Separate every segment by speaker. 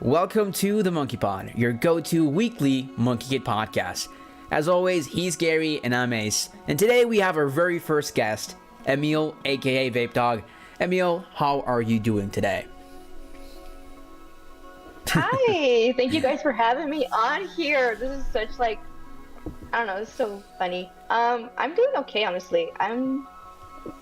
Speaker 1: Welcome to the Monkie Pod, your go-to weekly Monkie Kid podcast. As always, he's Gary and I'm Ace. And today we have our very first guest, Emil, aka VAPEDOQ. Emil, how are you doing today?
Speaker 2: Hi, thank you guys for having me on here. This is such I don't know, it's so funny. I'm doing okay, honestly. I'm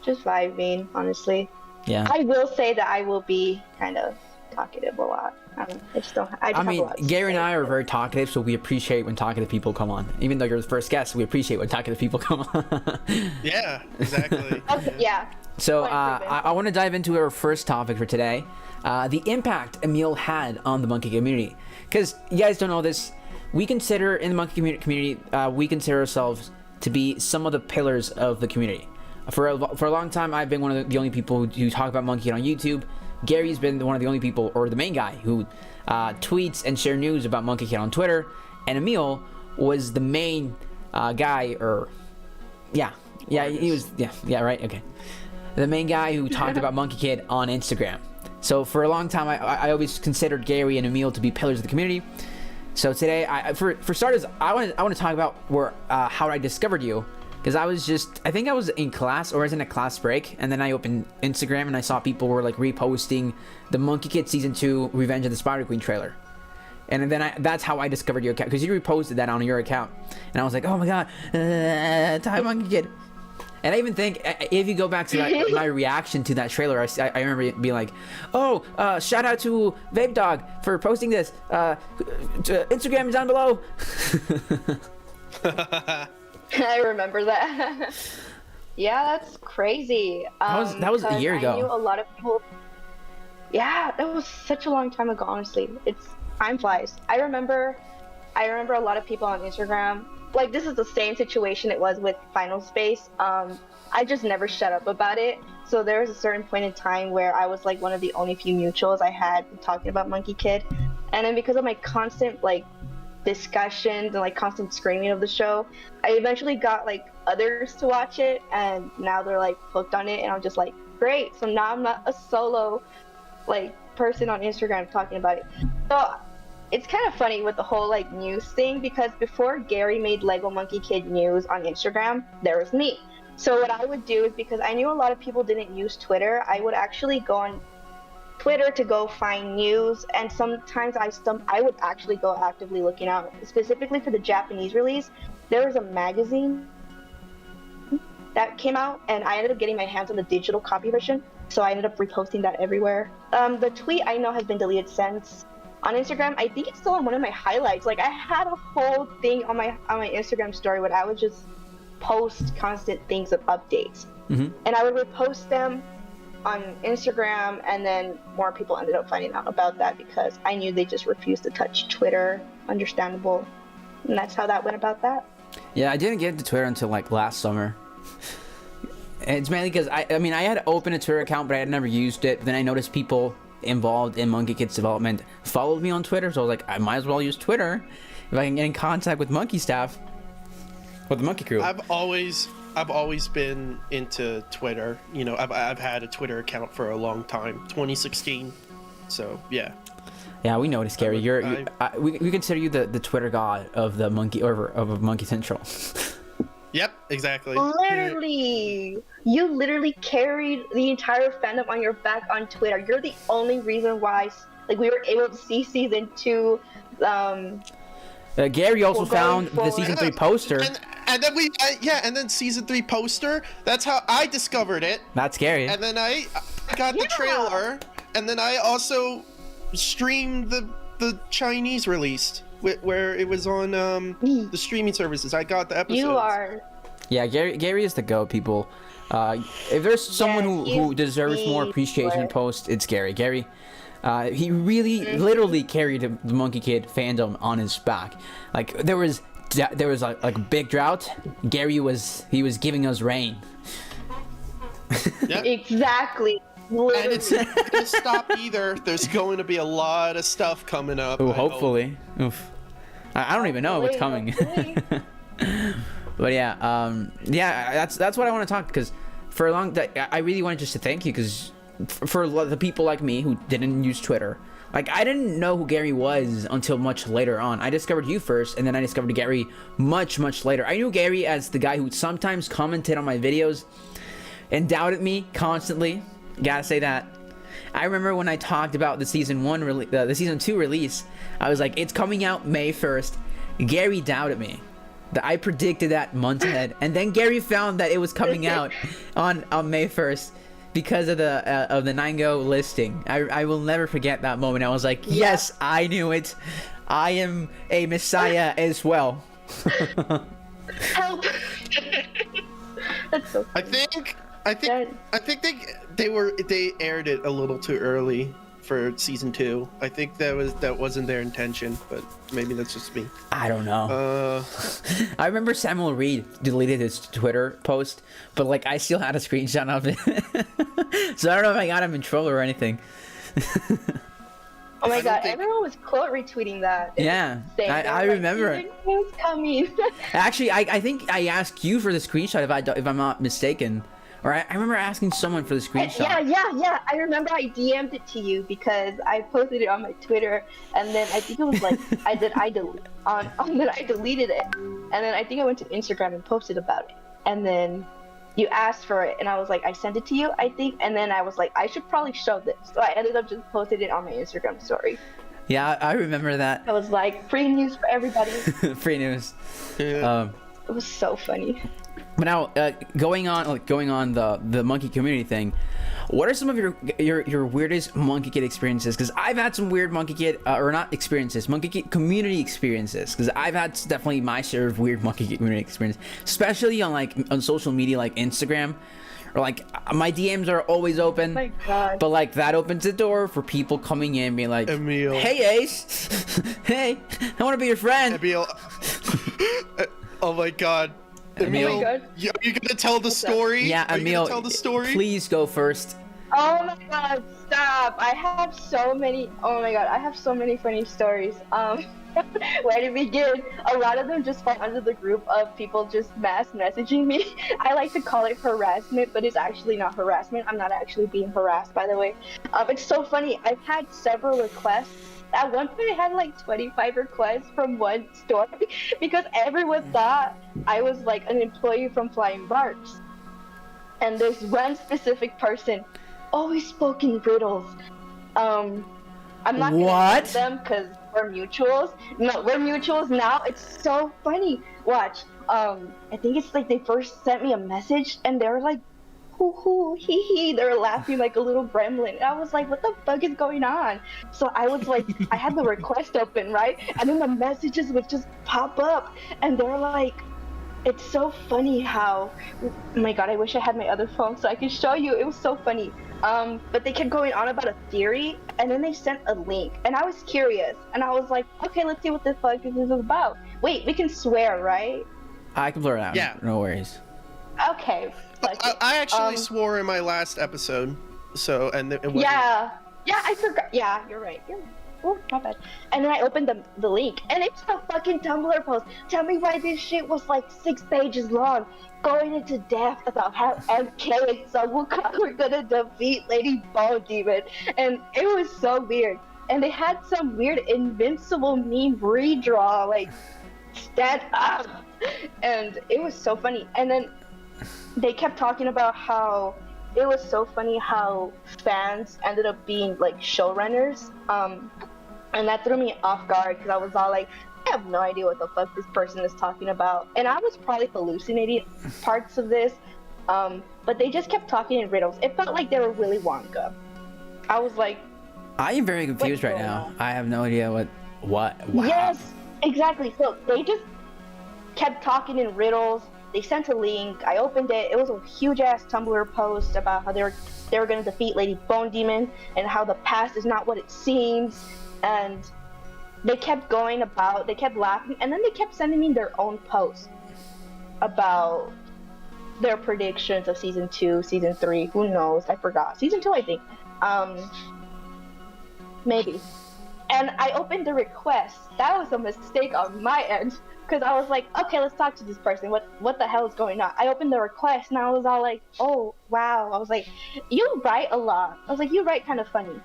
Speaker 2: just vibing, honestly.
Speaker 1: Yeah.
Speaker 2: I will say that I will be kind of talkative a lot. I mean,
Speaker 1: Gary and I are very talkative, so we appreciate when talkative people come on. Even though you're the first guest, we appreciate when talkative people come on.
Speaker 3: Yeah, exactly.
Speaker 2: Okay, yeah.
Speaker 1: So I want to dive into our first topic for today, the impact Emil had on the Monkie community. Because you guys don't know this, we consider, in the Monkie community, we consider ourselves to be some of the pillars of the community. For a long time, I've been one of the only people who talk about Monkie on YouTube. Gary's been one of the only people, or the main guy, who tweets and share news about Monkie Kid on Twitter. And Emil was the main guy, or he was, right, okay. The main guy who talked about Monkie Kid on Instagram. So for a long time, I always considered Gary and Emil to be pillars of the community. So today, for starters, I want to talk about how I discovered you. Because I think I was in class, or I was in a class break, and then I opened Instagram and I saw people were like reposting the Monkie Kid Season 2 Revenge of the Spider Queen trailer. And then that's how I discovered your account, because you reposted that on your account. And I was like, oh my god, Thai Monkie Kid. And I even think, if you go back to my reaction to that trailer, I remember being like, oh, shout out to VAPEDOQ for posting this. Instagram is down below.
Speaker 2: I remember that. Yeah, that's crazy.
Speaker 1: That was a year ago.
Speaker 2: I knew a lot of people. Yeah, that was such a long time ago. Honestly, time flies. I remember a lot of people on Instagram. Like, this is the same situation it was with Final Space. I just never shut up about it. So there was a certain point in time where I was like one of the only few mutuals I had talking about Monkie Kid, and then because of my constant discussions and constant screaming of the show, I eventually got others to watch it, and now they're hooked on it, and I'm just like, great. So now I'm not a solo person on Instagram talking about it. So it's kind of funny with the whole news thing, because before Gary made Lego Monkie Kid news on Instagram, there was me. So what I would do is, because I knew a lot of people didn't use Twitter, I would actually go on Twitter to go find news, and sometimes I would actually go actively looking out, specifically for the Japanese release. There was a magazine that came out, and I ended up getting my hands on the digital copy version, so I ended up reposting that everywhere. The tweet I know has been deleted since. On Instagram, I think it's still on one of my highlights. I had a whole thing on my Instagram story where I would just post constant things of updates, and I would repost them on Instagram, and then more people ended up finding out about that because I knew they just refused to touch Twitter. Understandable. And that's how that went about that.
Speaker 1: Yeah, I didn't get into Twitter until last summer. It's mainly because I had opened a Twitter account, but I had never used it. Then I noticed people involved in Monkie Kid's development followed me on Twitter, so I was like, I might as well use Twitter if I can get in contact with Monkie staff, with the Monkie crew.
Speaker 3: I've always been into Twitter. You know, I've had a Twitter account for a long time, 2016. So yeah.
Speaker 1: Yeah, we noticed, Gary. We consider you the Twitter god of the Monkie, or of Monkie Central.
Speaker 3: Yep, exactly.
Speaker 2: You literally carried the entire fandom on your back on Twitter. You're the only reason why we were able to see season 2.
Speaker 1: Gary also found the season 3 poster.
Speaker 3: And then season 3 poster. That's how I discovered it.
Speaker 1: That's scary.
Speaker 3: And then I got the trailer, and then I also streamed the Chinese release where it was on the streaming services. I got the episodes.
Speaker 2: You are.
Speaker 1: Yeah, Gary is the GOAT, people. If there's someone who deserves more appreciation and post, it's Gary. Gary, he really, literally carried the Monkie Kid fandom on his back. There was a big drought. Gary was giving us rain.
Speaker 3: Yep.
Speaker 2: Exactly.
Speaker 3: And it's not going to stop either. There's going to be a lot of stuff coming up.
Speaker 1: Oh, hopefully. Oof. I don't even know what's coming. But that's what I want to talk, because for a long time I really wanted just to thank you, because for the people like me who didn't use Twitter, Like, I didn't know who Gary was until much later on. I discovered you first, and then I discovered Gary much later. I knew Gary as the guy who sometimes commented on my videos and doubted me constantly. Gotta say that. I remember when I talked about the season 2 release, I was like, it's coming out May 1st. Gary doubted me. That I predicted that months ahead, and then Gary found that it was coming out on May 1st because of the 9Go listing. I will never forget that moment. I was like, yes, I knew it. I am a messiah as well.
Speaker 2: Help! That's so
Speaker 3: I
Speaker 2: funny.
Speaker 3: think they aired it a little too early for season 2. I think that wasn't their intention, but maybe that's just me.
Speaker 1: I don't know. I remember Samuel Reed deleted his Twitter post, but like I still had a screenshot of it. So I don't know if I got him in trouble or anything.
Speaker 2: Oh my god, everyone was quote retweeting that.
Speaker 1: Yeah, I remember it.
Speaker 2: It's coming.
Speaker 1: Actually, I think I asked you for the screenshot if I'm not mistaken. Or I remember asking someone for the screenshot.
Speaker 2: Yeah. I remember I DM'd it to you because I posted it on my Twitter, and then I think it was like I deleted it, and then I think I went to Instagram and posted about it, and then you asked for it, and I was like, I sent it to you, I think, and then I was like, I should probably show this, so I ended up just posting it on my Instagram story.
Speaker 1: Yeah, I remember that.
Speaker 2: I was like, free news for everybody.
Speaker 1: Free news.
Speaker 3: Yeah.
Speaker 2: It was so funny.
Speaker 1: But now, going on the Monkie community thing, what are some of your weirdest Monkie Kid experiences? Because I've had some weird Monkie Kid, or not experiences, Monkie Kid community experiences. Because I've had definitely my share of weird Monkie Kid community experiences, especially on social media like Instagram, or like my DMs are always open.
Speaker 2: Oh my god.
Speaker 1: But like that opens the door for people coming in, being like,
Speaker 3: Emil.
Speaker 1: "Hey Ace, hey, I want to be your friend."
Speaker 3: Emil. Oh my god. Emil,
Speaker 2: Oh my god.
Speaker 3: are you gonna tell the story?
Speaker 1: Yeah,
Speaker 3: Are you
Speaker 1: Emil,
Speaker 3: gonna tell the story?
Speaker 1: please go first.
Speaker 2: Oh my god, stop. I have so many funny stories. Where to begin? A lot of them just fall under the group of people just mass messaging me. I like to call it harassment, but it's actually not harassment. I'm not actually being harassed, by the way. It's so funny. I've had several requests. At one point, I had like 25 requests from one store because everyone thought I was like an employee from Flying Barks. And there's one specific person always spoke in riddles. I'm not gonna name them because we're mutuals. No, we're mutuals now. It's so funny. Watch. I think it's like they first sent me a message and they were like, hoo hee hee. They were laughing like a little gremlin. And I was like, what the fuck is going on? So I was like, I had the request open, right? And then the messages would just pop up and they're like, it's so funny how, oh my god, I wish I had my other phone so I could show you. It was so funny. But they kept going on about a theory, and then they sent a link, and I was curious, and I was like, okay, let's see what the fuck this is about. Wait, we can swear, right?
Speaker 1: I can blur it out.
Speaker 3: Yeah.
Speaker 1: No worries.
Speaker 2: Okay.
Speaker 3: I actually swore in my last episode, so, and it wasn't...
Speaker 2: Yeah, I forgot. Yeah, you're right. Oh, my bad. And then I opened the link, and it's a fucking Tumblr post. Tell me why this shit was like 6 pages long, going into depth about how MK and Sunwukong were gonna defeat Lady Bone Demon, and it was so weird. And they had some weird Invincible meme redraw, like, stand up, and it was so funny. And then they kept talking about how it was so funny how fans ended up being like showrunners, and that threw me off guard because I was all like, I have no idea what the fuck this person is talking about, and I was probably hallucinating parts of this, but they just kept talking in riddles. It felt like they were Willy Wonka. I was like,
Speaker 1: I am very confused right now. I have no idea what. Wow.
Speaker 2: Yes, exactly. So they just kept talking in riddles. They sent a link. I opened it. It was a huge ass Tumblr post about how they were going to defeat Lady Bone Demon and how the past is not what it seems. And they kept they kept laughing, and then they kept sending me their own posts about their predictions of season 2, season 3. Who knows? I forgot. Season 2, I think. Maybe. And I opened the request. That was a mistake on my end. Because I was like, okay, let's talk to this person. What the hell is going on? I opened the request and I was all like, oh, wow. I was like, you write a lot. I was like, you write kind of funny.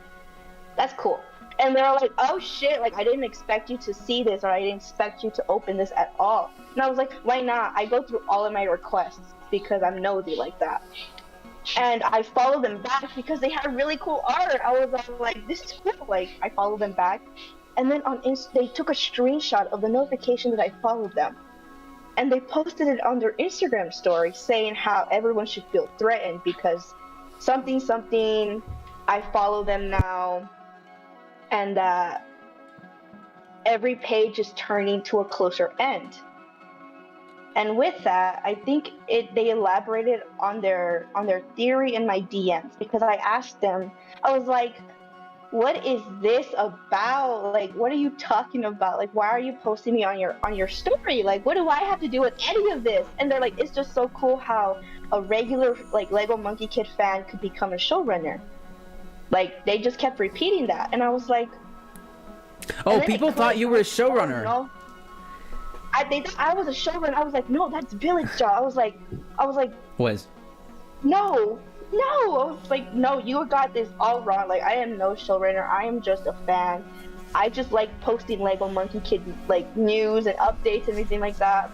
Speaker 2: That's cool. And they're like, oh shit, like I didn't expect you to see this, or I didn't expect you to open this at all. And I was like, why not? I go through all of my requests because I'm nosy like that. And I followed them back because they had really cool art. I was like, this is cool. Like, I followed them back. And then they took a screenshot of the notification that I followed them. And they posted it on their Instagram story saying how everyone should feel threatened because something, I follow them now. And that every page is turning to a closer end. And with that, I think they elaborated on their theory in my DMs because I asked them, I was like, what is this about? Like, what are you talking about? Like, why are you posting me on your story? Like, what do I have to do with any of this? And they're like, it's just so cool how a regular like Lego Monkie Kid fan could become a showrunner. Like, they just kept repeating that, and I was like,
Speaker 1: oh, people thought you were a showrunner.
Speaker 2: No. They thought I was a showrunner. I was like, no, that's Village Job. I was like, no. I was like, no, you got this all wrong. Like, I am no showrunner. I am just a fan. I just like posting Lego Monkie Kid like news and updates and everything like that.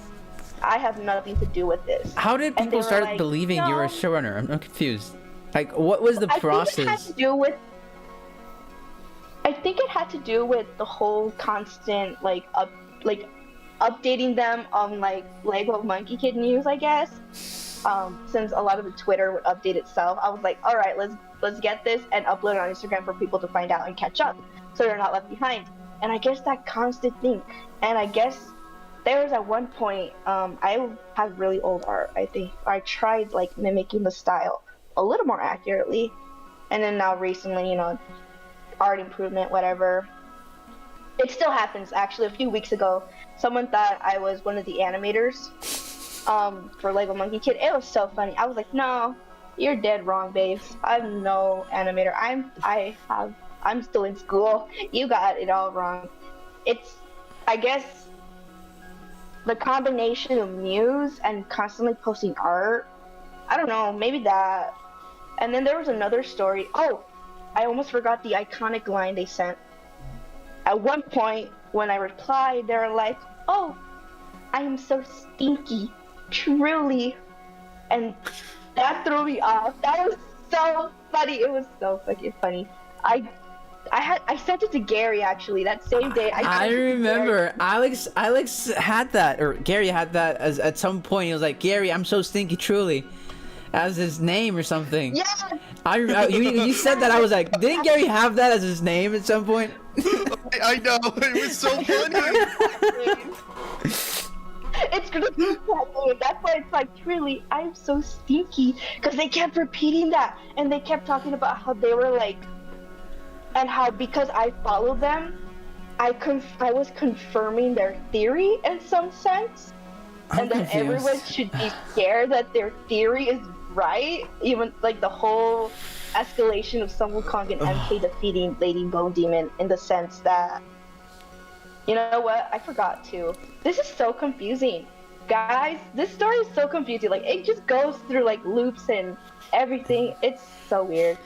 Speaker 2: I have nothing to do with this.
Speaker 1: How did people start
Speaker 2: like,
Speaker 1: believing
Speaker 2: no.
Speaker 1: you were a showrunner? I'm confused. Like, what was the process?
Speaker 2: I think it had to do with the whole constant updating them on like Lego Monkie Kid news, I guess. Since a lot of the Twitter would update itself, I was like, all right, let's get this and upload it on Instagram for people to find out and catch up, so they're not left behind. And I guess that constant thing. And I guess there was at one point, I have really old art. I think I tried like mimicking the style a little more accurately, and then now recently, you know, art improvement, whatever. It still happens. Actually, a few weeks ago, someone thought I was one of the animators for Lego Monkie Kid. It was so funny. I was like, no, you're dead wrong, babes. I'm no animator. I'm still in school. You got it all wrong. It's, I guess, the combination of news and constantly posting art. I don't know, maybe that. And then there was another story. Oh, I almost forgot the iconic line they sent. At one point, when I replied, they were like, oh, I am so stinky, truly. And that threw me off. That was so funny. It was so fucking funny. I sent it to Gary, actually, that same day.
Speaker 1: I remember Alex had that, or Gary had that at some point. He was like, Gary, I'm so stinky, truly, as his name or something.
Speaker 2: Yeah.
Speaker 1: You said that. I was like, didn't Gary have that as his name at some point?
Speaker 3: I know, it was so funny.
Speaker 2: It's gonna be that. That's why it's like, truly, I'm so stinky, because they kept repeating that, and they kept talking about how they were like, and how because I followed them, I was confirming their theory in some sense, and then everyone should be scared that their theory is right. Even like the whole escalation of Sun Wukong and MK defeating Lady Bone Demon, in the sense that, you know what? I forgot too. This is so confusing, guys. This story is so confusing. Like, it just goes through like loops and everything. It's so weird.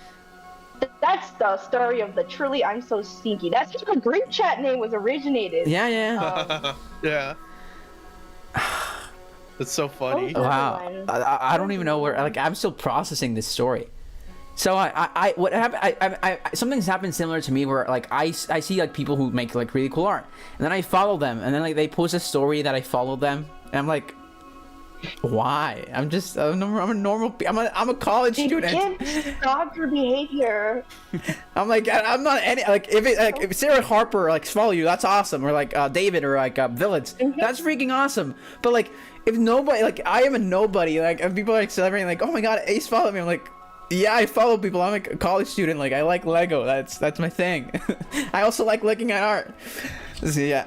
Speaker 2: That's the story of the truly I'm so stinky. That's just the group chat name was originated.
Speaker 1: Yeah.
Speaker 3: Yeah. That's so funny.
Speaker 1: Wow. I don't even know where. Like, I'm still processing this story. So what happened? Something's happened similar to me where like I see like people who make like really cool art, and then I follow them, and then like they post a story that I followed them, and I'm like, why? I'm a normal. I'm a college student.
Speaker 2: You can't stop your behavior.
Speaker 1: I'm like, I'm not any like if Sarah Harper like follow you, that's awesome, or like David or like Village, that's freaking awesome. But like if nobody, like I am a nobody, like if people are like celebrating like, oh my god, Ace followed me, I'm like, yeah, I follow people. I'm like a college student. Like I like Lego. That's my thing. I also like looking at art. So, yeah.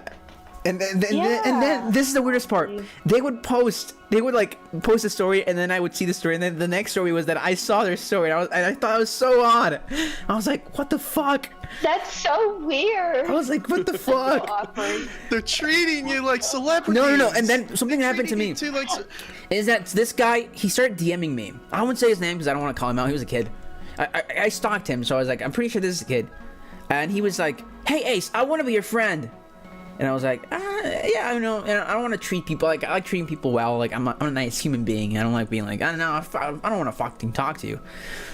Speaker 1: And then this is the weirdest part. They would post a story, and then I would see the story, and then the next story was that I saw their story, and I thought it was so odd. I was like, what the fuck?
Speaker 2: That's so weird.
Speaker 1: I was like, what the fuck?
Speaker 2: So awkward.
Speaker 3: They're treating you like celebrities.
Speaker 1: No. And then something happened to me. Is that this guy? He started DMing me. I won't say his name because I don't want to call him out. He was a kid. I stalked him, so I was like, I'm pretty sure this is a kid. and he was like, "Hey Ace, I want to be your friend." And I was like, yeah, I know, and I don't want to treat people like I like treating people well. Like I'm a nice human being. I don't like being like, I don't know, I don't want to fucking talk to you.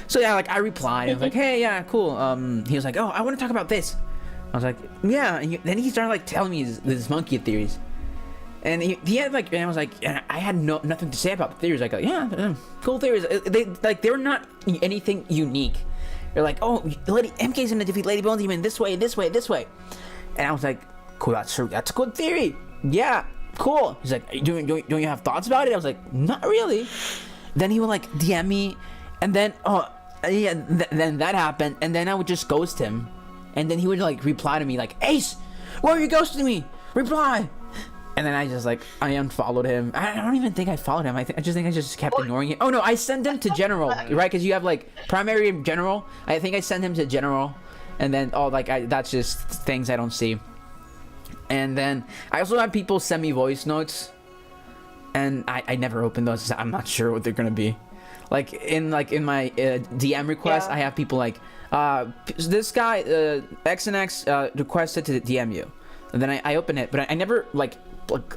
Speaker 1: So yeah, like I replied. I was like, hey, yeah, cool. He was like, oh, I want to talk about this. I was like, yeah. And then he started like telling me his monkey theories, and he had like, and I was like, and I had nothing to say about the theories. Like, yeah, cool theories. They were not anything unique. They're like, oh, Lady MK's gonna defeat Lady Bone Demon this way, this way, this way. And I was like, cool, that's a good theory. Yeah, cool. He's like, don't you have thoughts about it? I was like, not really. Then he would like DM me, and then then that happened, and then I would just ghost him, and then he would like reply to me like, Ace, why are you ghosting me? Reply. And then I just like I unfollowed him. I don't even think I followed him. I just kept ignoring him. Oh no, I sent him to general, right? Because you have like primary and general. I think I sent him to general, and then that's just things I don't see. And then I also have people send me voice notes, and I never open those. I'm not sure what they're gonna be. Like in my DM request, I have people like, this guy X and X requested to DM you, and then I open it, but I never like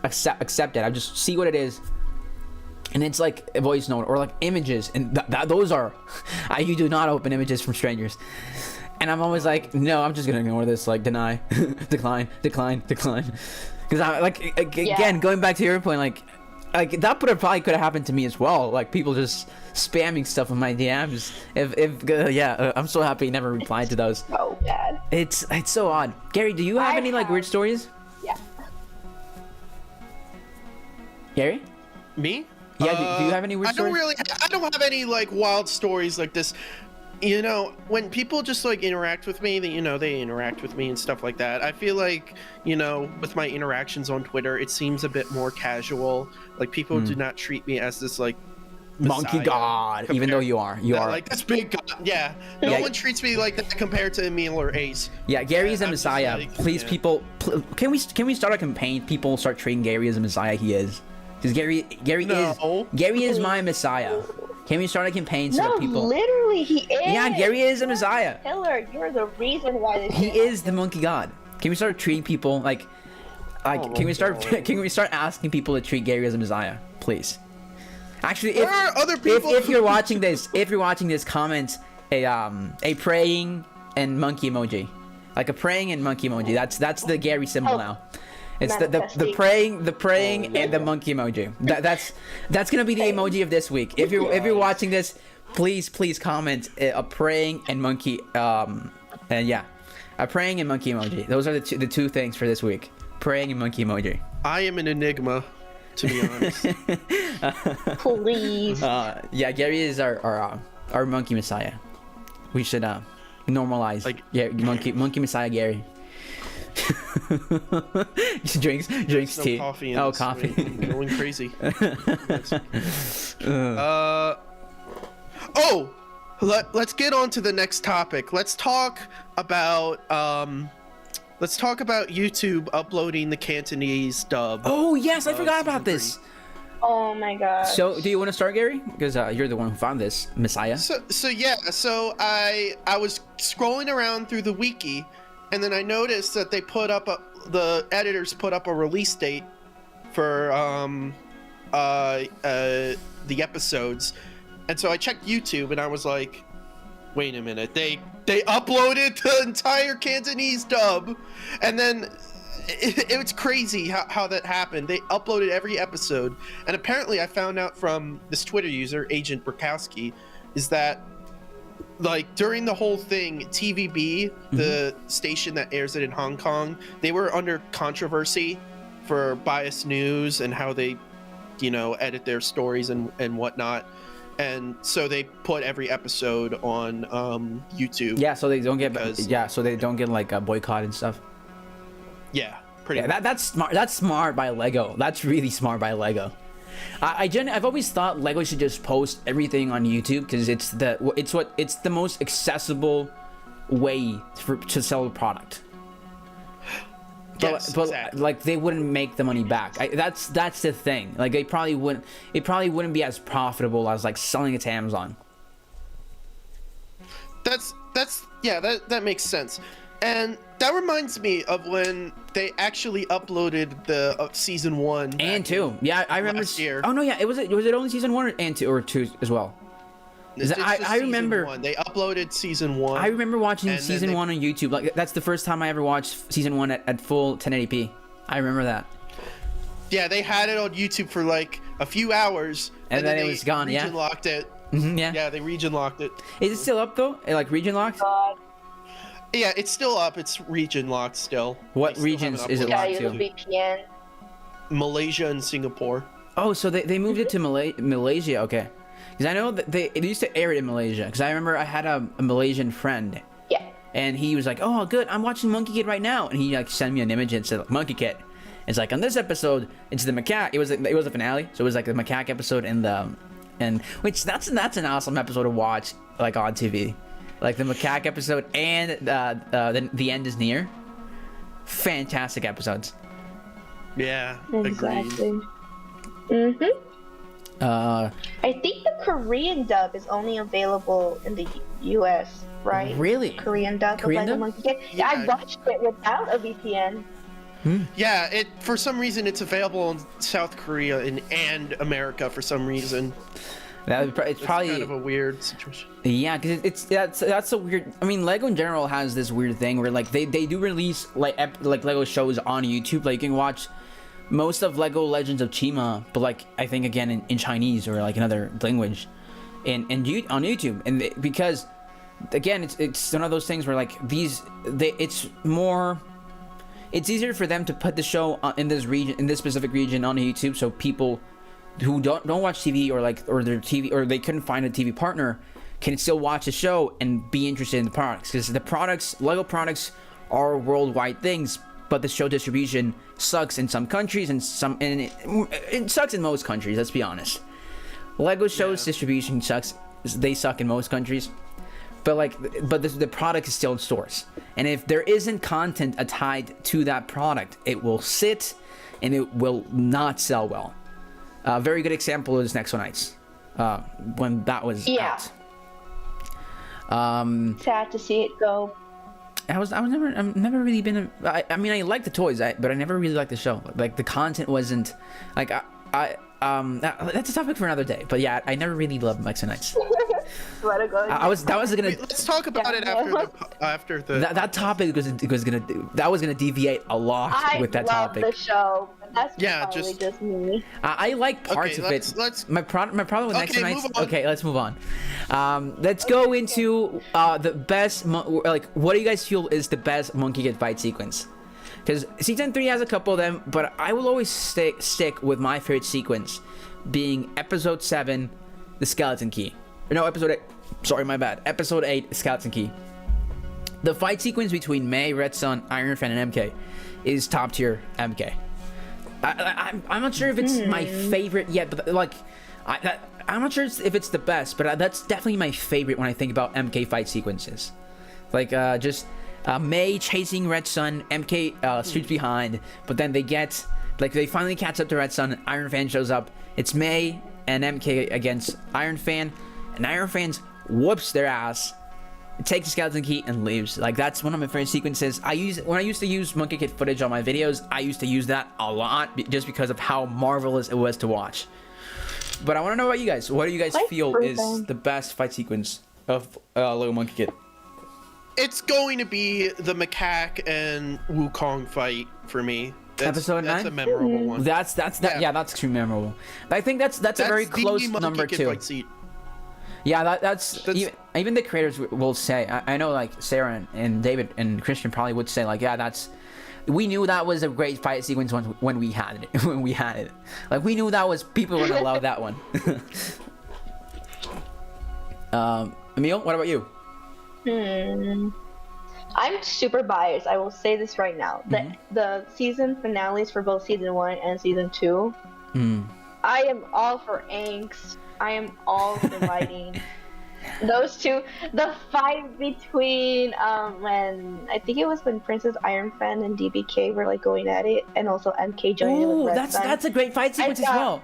Speaker 1: accept it. I just see what it is, and it's like a voice note or like images, and those are you do not open images from strangers. And I'm always like, no, I'm just gonna ignore this, like deny, decline. Because I like again going back to your point, like that probably could have happened to me as well. Like people just spamming stuff in my DMs. I'm so happy he never replied to those.
Speaker 2: So bad.
Speaker 1: It's so odd. Gary, do you have any like weird stories?
Speaker 2: Yeah.
Speaker 1: Gary?
Speaker 3: Me?
Speaker 1: Yeah. Do you have any weird stories?
Speaker 3: I don't have any like wild stories like this. You know, when people just like interact with me, they interact with me and stuff like that. I feel like, with my interactions on Twitter, it seems a bit more casual. Like people do not treat me as this like
Speaker 1: monkey god, even though you are
Speaker 3: like this big god. Yeah, no one treats me like that compared to Emil or Ace.
Speaker 1: Yeah, Gary is a messiah. Like, please, people, can we start a campaign? People start treating Gary as a messiah. He is, because Gary is my messiah. Can we start a campaign so that people?
Speaker 2: Literally, he is.
Speaker 1: Yeah, Gary is a messiah.
Speaker 2: Killer, you're the reason why this.
Speaker 1: He is the monkey god. Can we start treating people like? Can we start asking people to treat Gary as a messiah, please? Actually,
Speaker 3: there are other people.
Speaker 1: If you're watching this, comment a praying and monkey emoji, like a praying and monkey emoji. That's the Gary symbol now. It's the praying and the monkey emoji. That's gonna be the emoji of this week. If you're watching this, please comment a praying and monkey and yeah, a praying and monkey emoji. Those are the two things for this week. Praying and monkey emoji.
Speaker 3: I am an enigma, to be honest.
Speaker 2: Please.
Speaker 1: Yeah, Gary is our monkey messiah. We should normalize monkey messiah Gary. drinks
Speaker 3: no
Speaker 1: tea.
Speaker 3: Coffee
Speaker 1: Coffee.
Speaker 3: Going crazy. Let's get on to the next topic. Let's talk about YouTube uploading the Cantonese dub.
Speaker 1: Oh yes, I forgot about this.
Speaker 2: Oh my god.
Speaker 1: So, do you want to start, Gary? Because you're the one who found this messiah.
Speaker 3: So I was scrolling around through the wiki, and then I noticed that they the editors put up a release date for the episodes, and so I checked YouTube, and I was like, wait a minute, they uploaded the entire Cantonese dub, and then it was crazy how that happened. They uploaded every episode, and apparently I found out from this Twitter user, Agent Burkowski, is that like during the whole thing, TVB, the station that airs it in Hong Kong, they were under controversy for biased news and how they, edit their stories and whatnot. And so they put every episode on YouTube. Yeah, so they don't get like a boycott and stuff. Yeah, pretty much. That's smart. That's smart by Lego. That's really smart by Lego. I've always thought Lego should just post everything on YouTube because it's the most accessible way to sell a product. But exactly. Like they wouldn't make the money back. That's the thing. Like it probably wouldn't be as profitable as like selling it to Amazon. That makes sense. And that reminds me of when they actually uploaded the season 1
Speaker 1: And 2. Yeah, I remember.
Speaker 3: last year.
Speaker 1: Oh no, yeah, was it only season 1 and 2 or 2 as well?
Speaker 3: It's just
Speaker 1: I
Speaker 3: season
Speaker 1: remember
Speaker 3: 1. They uploaded season 1.
Speaker 1: I remember watching
Speaker 3: and
Speaker 1: season
Speaker 3: then
Speaker 1: 1 on YouTube. Like that's the first time I ever watched season 1 at full 1080p. I remember that.
Speaker 3: Yeah, they had it on YouTube for like a few hours,
Speaker 1: And then it
Speaker 3: they
Speaker 1: was gone, yeah?
Speaker 3: region locked it.
Speaker 1: Yeah.
Speaker 3: Yeah, they region locked it.
Speaker 1: Is it still up though? Like region locked?
Speaker 2: God.
Speaker 3: Yeah, it's still up. It's region locked still.
Speaker 1: What
Speaker 3: They still
Speaker 1: regions
Speaker 3: haven't
Speaker 1: is it
Speaker 3: uploaded
Speaker 2: Yeah,
Speaker 1: locked
Speaker 2: use
Speaker 1: to?
Speaker 2: VPN.
Speaker 3: Malaysia and Singapore.
Speaker 1: Oh, so they moved it to Malaysia, okay. Because I know that it used to air it in Malaysia. Because I remember I had a Malaysian friend.
Speaker 2: Yeah.
Speaker 1: And he was like, "Oh, good, I'm watching Monkie Kid right now." And he like sent me an image and said, like, "Monkie Kid." It's like on this episode, it's the macaque. It was a finale, so it was like the macaque episode and which that's an awesome episode to watch like on TV, like the macaque episode and the end is near. Fantastic episodes.
Speaker 3: Yeah,
Speaker 2: Exactly.
Speaker 3: agreed.
Speaker 2: I think the Korean dub is only available in the US, right?
Speaker 1: Really?
Speaker 2: Korean dub
Speaker 1: Korean
Speaker 2: of
Speaker 1: dub?
Speaker 2: Monkie Kid. Yeah, I
Speaker 3: Yeah.
Speaker 2: watched it without a VPN.
Speaker 3: Yeah, it for some reason it's available in South Korea and America for some reason.
Speaker 1: It's probably
Speaker 3: kind of a weird situation.
Speaker 1: Yeah, because that's a weird. I mean, Lego in general has this weird thing where like they do release like Lego shows on YouTube. Like you can watch most of Lego Legends of Chima, but like I think again in Chinese or like another language, on YouTube, and because again it's one of those things where like it's easier for them to put the show in this specific region on YouTube, so people who don't watch TV or their TV or they couldn't find a TV partner can still watch the show and be interested in the products, because Lego products are worldwide things, but the show distribution sucks in some countries and it sucks in most countries. Let's be honest. Lego shows distribution sucks. They suck in most countries. But the product is still in stores, and if there isn't content tied to that product, it will sit, and it will not sell well. A very good example is Next One Nights, when that was out.
Speaker 2: Sad to see it go.
Speaker 1: I've never really been. I mean, I like the toys, but I never really liked the show. Like the content wasn't like that's a topic for another day. But yeah, I never really loved Next One Nights.
Speaker 2: Let it go.
Speaker 3: Let's talk about it after the.
Speaker 1: That topic was gonna deviate a lot with that topic.
Speaker 2: I love the show. But that's probably
Speaker 3: just
Speaker 2: just me.
Speaker 1: I like parts of it. My problem with Next Nights. Okay, let's move on. Let's go into the best. What do you guys feel is the best Monkie Kid fight sequence? Because season 3 has a couple of them, but I will always stick with my favorite sequence being episode 7, the skeleton key. No, episode 8. Sorry, my bad. Episode 8, skeleton key. The fight sequence between May, Red Sun, Iron Fan, and MK is top tier MK. I'm not sure if it's my favorite yet, but I'm not sure if it's the best, but that's definitely my favorite when I think about MK fight sequences. May chasing Red Sun, MK streets behind, but then they finally catch up to Red Sun. Iron Fan shows up. It's May and MK against Iron Fan, and Iron Fan whoops their ass, takes the skeleton key and leaves. Like, that's one of my favorite sequences. When I used to use Monkie Kid footage on my videos, I used to use that a lot just because of how marvelous it was to watch. But I want to know about you guys. What do you guys feel is the best fight sequence of Lego Monkie Kid?
Speaker 3: It's going to be the macaque and Wukong fight for me.
Speaker 1: Episode 9?
Speaker 3: That's a memorable one.
Speaker 1: That's extremely memorable. I think that's a very close number 2. Yeah, that's even the creators will say. I know, like Sarah and David and Christian probably would say, like, yeah, we knew that was a great fight sequence when we had it. Like, we knew that was, people were gonna love that one. Emil, what about you?
Speaker 2: I'm super biased. I will say this right now. The season finales for both season 1 and season 2. I am all for angst. I am all for fighting. Those two, the fight between when Princess Iron Fan and DBK were like going at it, and also MK joining with Red Sun.
Speaker 1: That's a great fight sequence as well.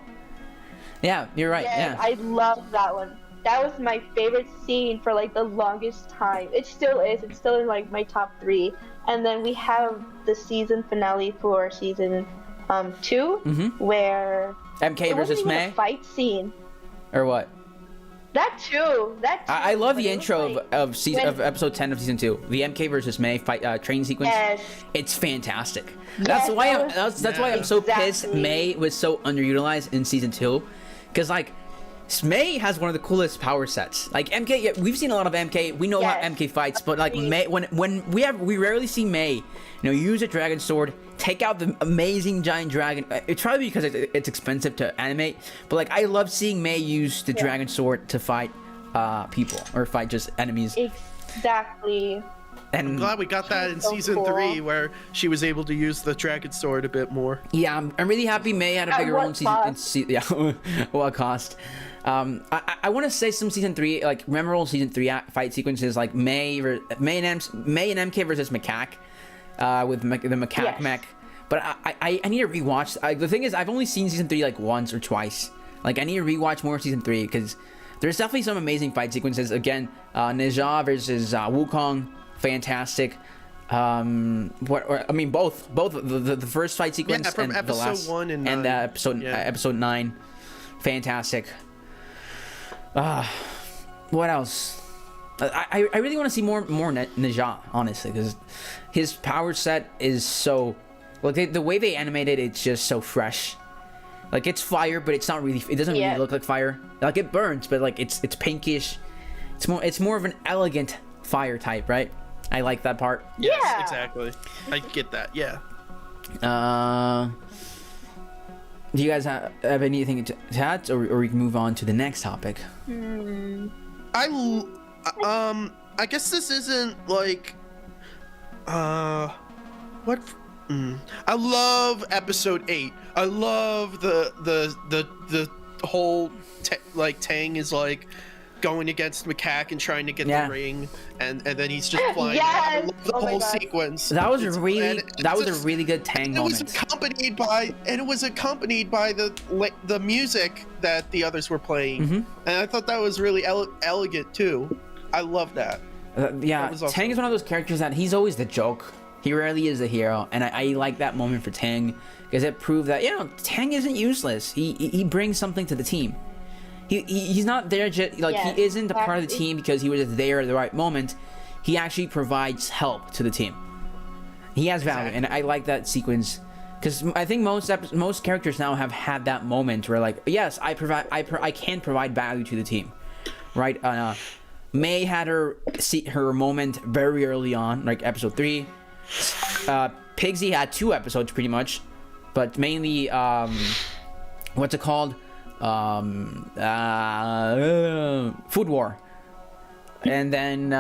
Speaker 1: Yeah, you're right. Yeah.
Speaker 2: I love that one. that was my favorite scene for like the longest time. It still is. It's still in like my top 3. And then we have the season finale for season 2, where
Speaker 1: MK
Speaker 2: it
Speaker 1: versus
Speaker 2: wasn't even
Speaker 1: May,
Speaker 2: a fight scene.
Speaker 1: or what?
Speaker 2: That too.
Speaker 1: I love
Speaker 2: but
Speaker 1: the
Speaker 2: it was,
Speaker 1: intro
Speaker 2: like,
Speaker 1: of episode 10 of season 2. The MK versus May fight training sequence.
Speaker 2: Yes.
Speaker 1: It's fantastic.
Speaker 2: Yes,
Speaker 1: That's why I'm so pissed
Speaker 2: exactly.
Speaker 1: May was so underutilized in season 2, because like May has one of the coolest power sets. Like MK, yeah, we've seen a lot of MK. We know how
Speaker 2: Yes.
Speaker 1: MK fights, but like May, when we rarely see May, use a dragon sword, take out the amazing giant dragon. It's probably because it's expensive to animate, but like I love seeing May use the dragon sword to fight people or fight just enemies.
Speaker 2: Exactly.
Speaker 1: And
Speaker 3: I'm glad we got that in
Speaker 2: so
Speaker 3: season
Speaker 2: cool.
Speaker 3: 3, where she was able to use the dragon sword a bit more.
Speaker 1: yeah, I'm really happy May had a
Speaker 2: At
Speaker 1: bigger role in
Speaker 2: what
Speaker 1: season. Yeah, what cost? I want to say some season 3, like memorable season 3 fight sequences, like May and MK versus Macaque, with the Macaque
Speaker 2: Yes.
Speaker 1: mech. But I need to rewatch. The thing is, I've only seen season 3 like once or twice. Like I need to rewatch more season 3, because there's definitely some amazing fight sequences. Again, Neja versus Wukong, fantastic. I mean both the first fight sequence
Speaker 3: from
Speaker 1: and the
Speaker 3: episode
Speaker 1: last
Speaker 3: 1 and 9.
Speaker 1: episode 9, fantastic. What else? I really want to see more Neja, honestly, because his power set is so, like, the way they animated it's just so fresh. Like, it's fire, but it's not really. It doesn't really look like fire. Like, it burns, but like it's pinkish. It's more of an elegant fire type, right? I like that part.
Speaker 3: Yes,
Speaker 2: Yeah.
Speaker 3: exactly. I get that. Yeah.
Speaker 1: Do you guys have anything to add, or we can move on to the next topic?
Speaker 3: I guess this isn't like what I love episode 8. I love the whole like Tang is like going against Macaque and trying to get the ring, and then he's just flying.
Speaker 2: Yes!
Speaker 3: I love the
Speaker 2: Oh my
Speaker 3: whole
Speaker 2: God.
Speaker 3: sequence.
Speaker 1: That was a
Speaker 3: It's-
Speaker 1: really
Speaker 3: and
Speaker 1: that was
Speaker 3: it's
Speaker 1: a really good Tang
Speaker 3: It was
Speaker 1: moment.
Speaker 3: accompanied by the music that the others were playing, and I thought that was really elegant too. I love that.
Speaker 1: Yeah,
Speaker 3: That was awesome.
Speaker 1: Tang is one of those characters that he's always the joke. He rarely is the hero, and I like that moment for Tang, because it proved that Tang isn't useless. He brings something to the team. He's not there just like
Speaker 2: Yes,
Speaker 1: he isn't a part of the
Speaker 2: exactly.
Speaker 1: team because he was there at the right moment. He actually provides help to the team. He has value, and I like that sequence, because I think most characters now have had that moment where, like, yes, I can provide value to the team, right? May had her moment very early on, like episode 3. Pigsy had 2 episodes pretty much, but mainly what's it called? Food War. And then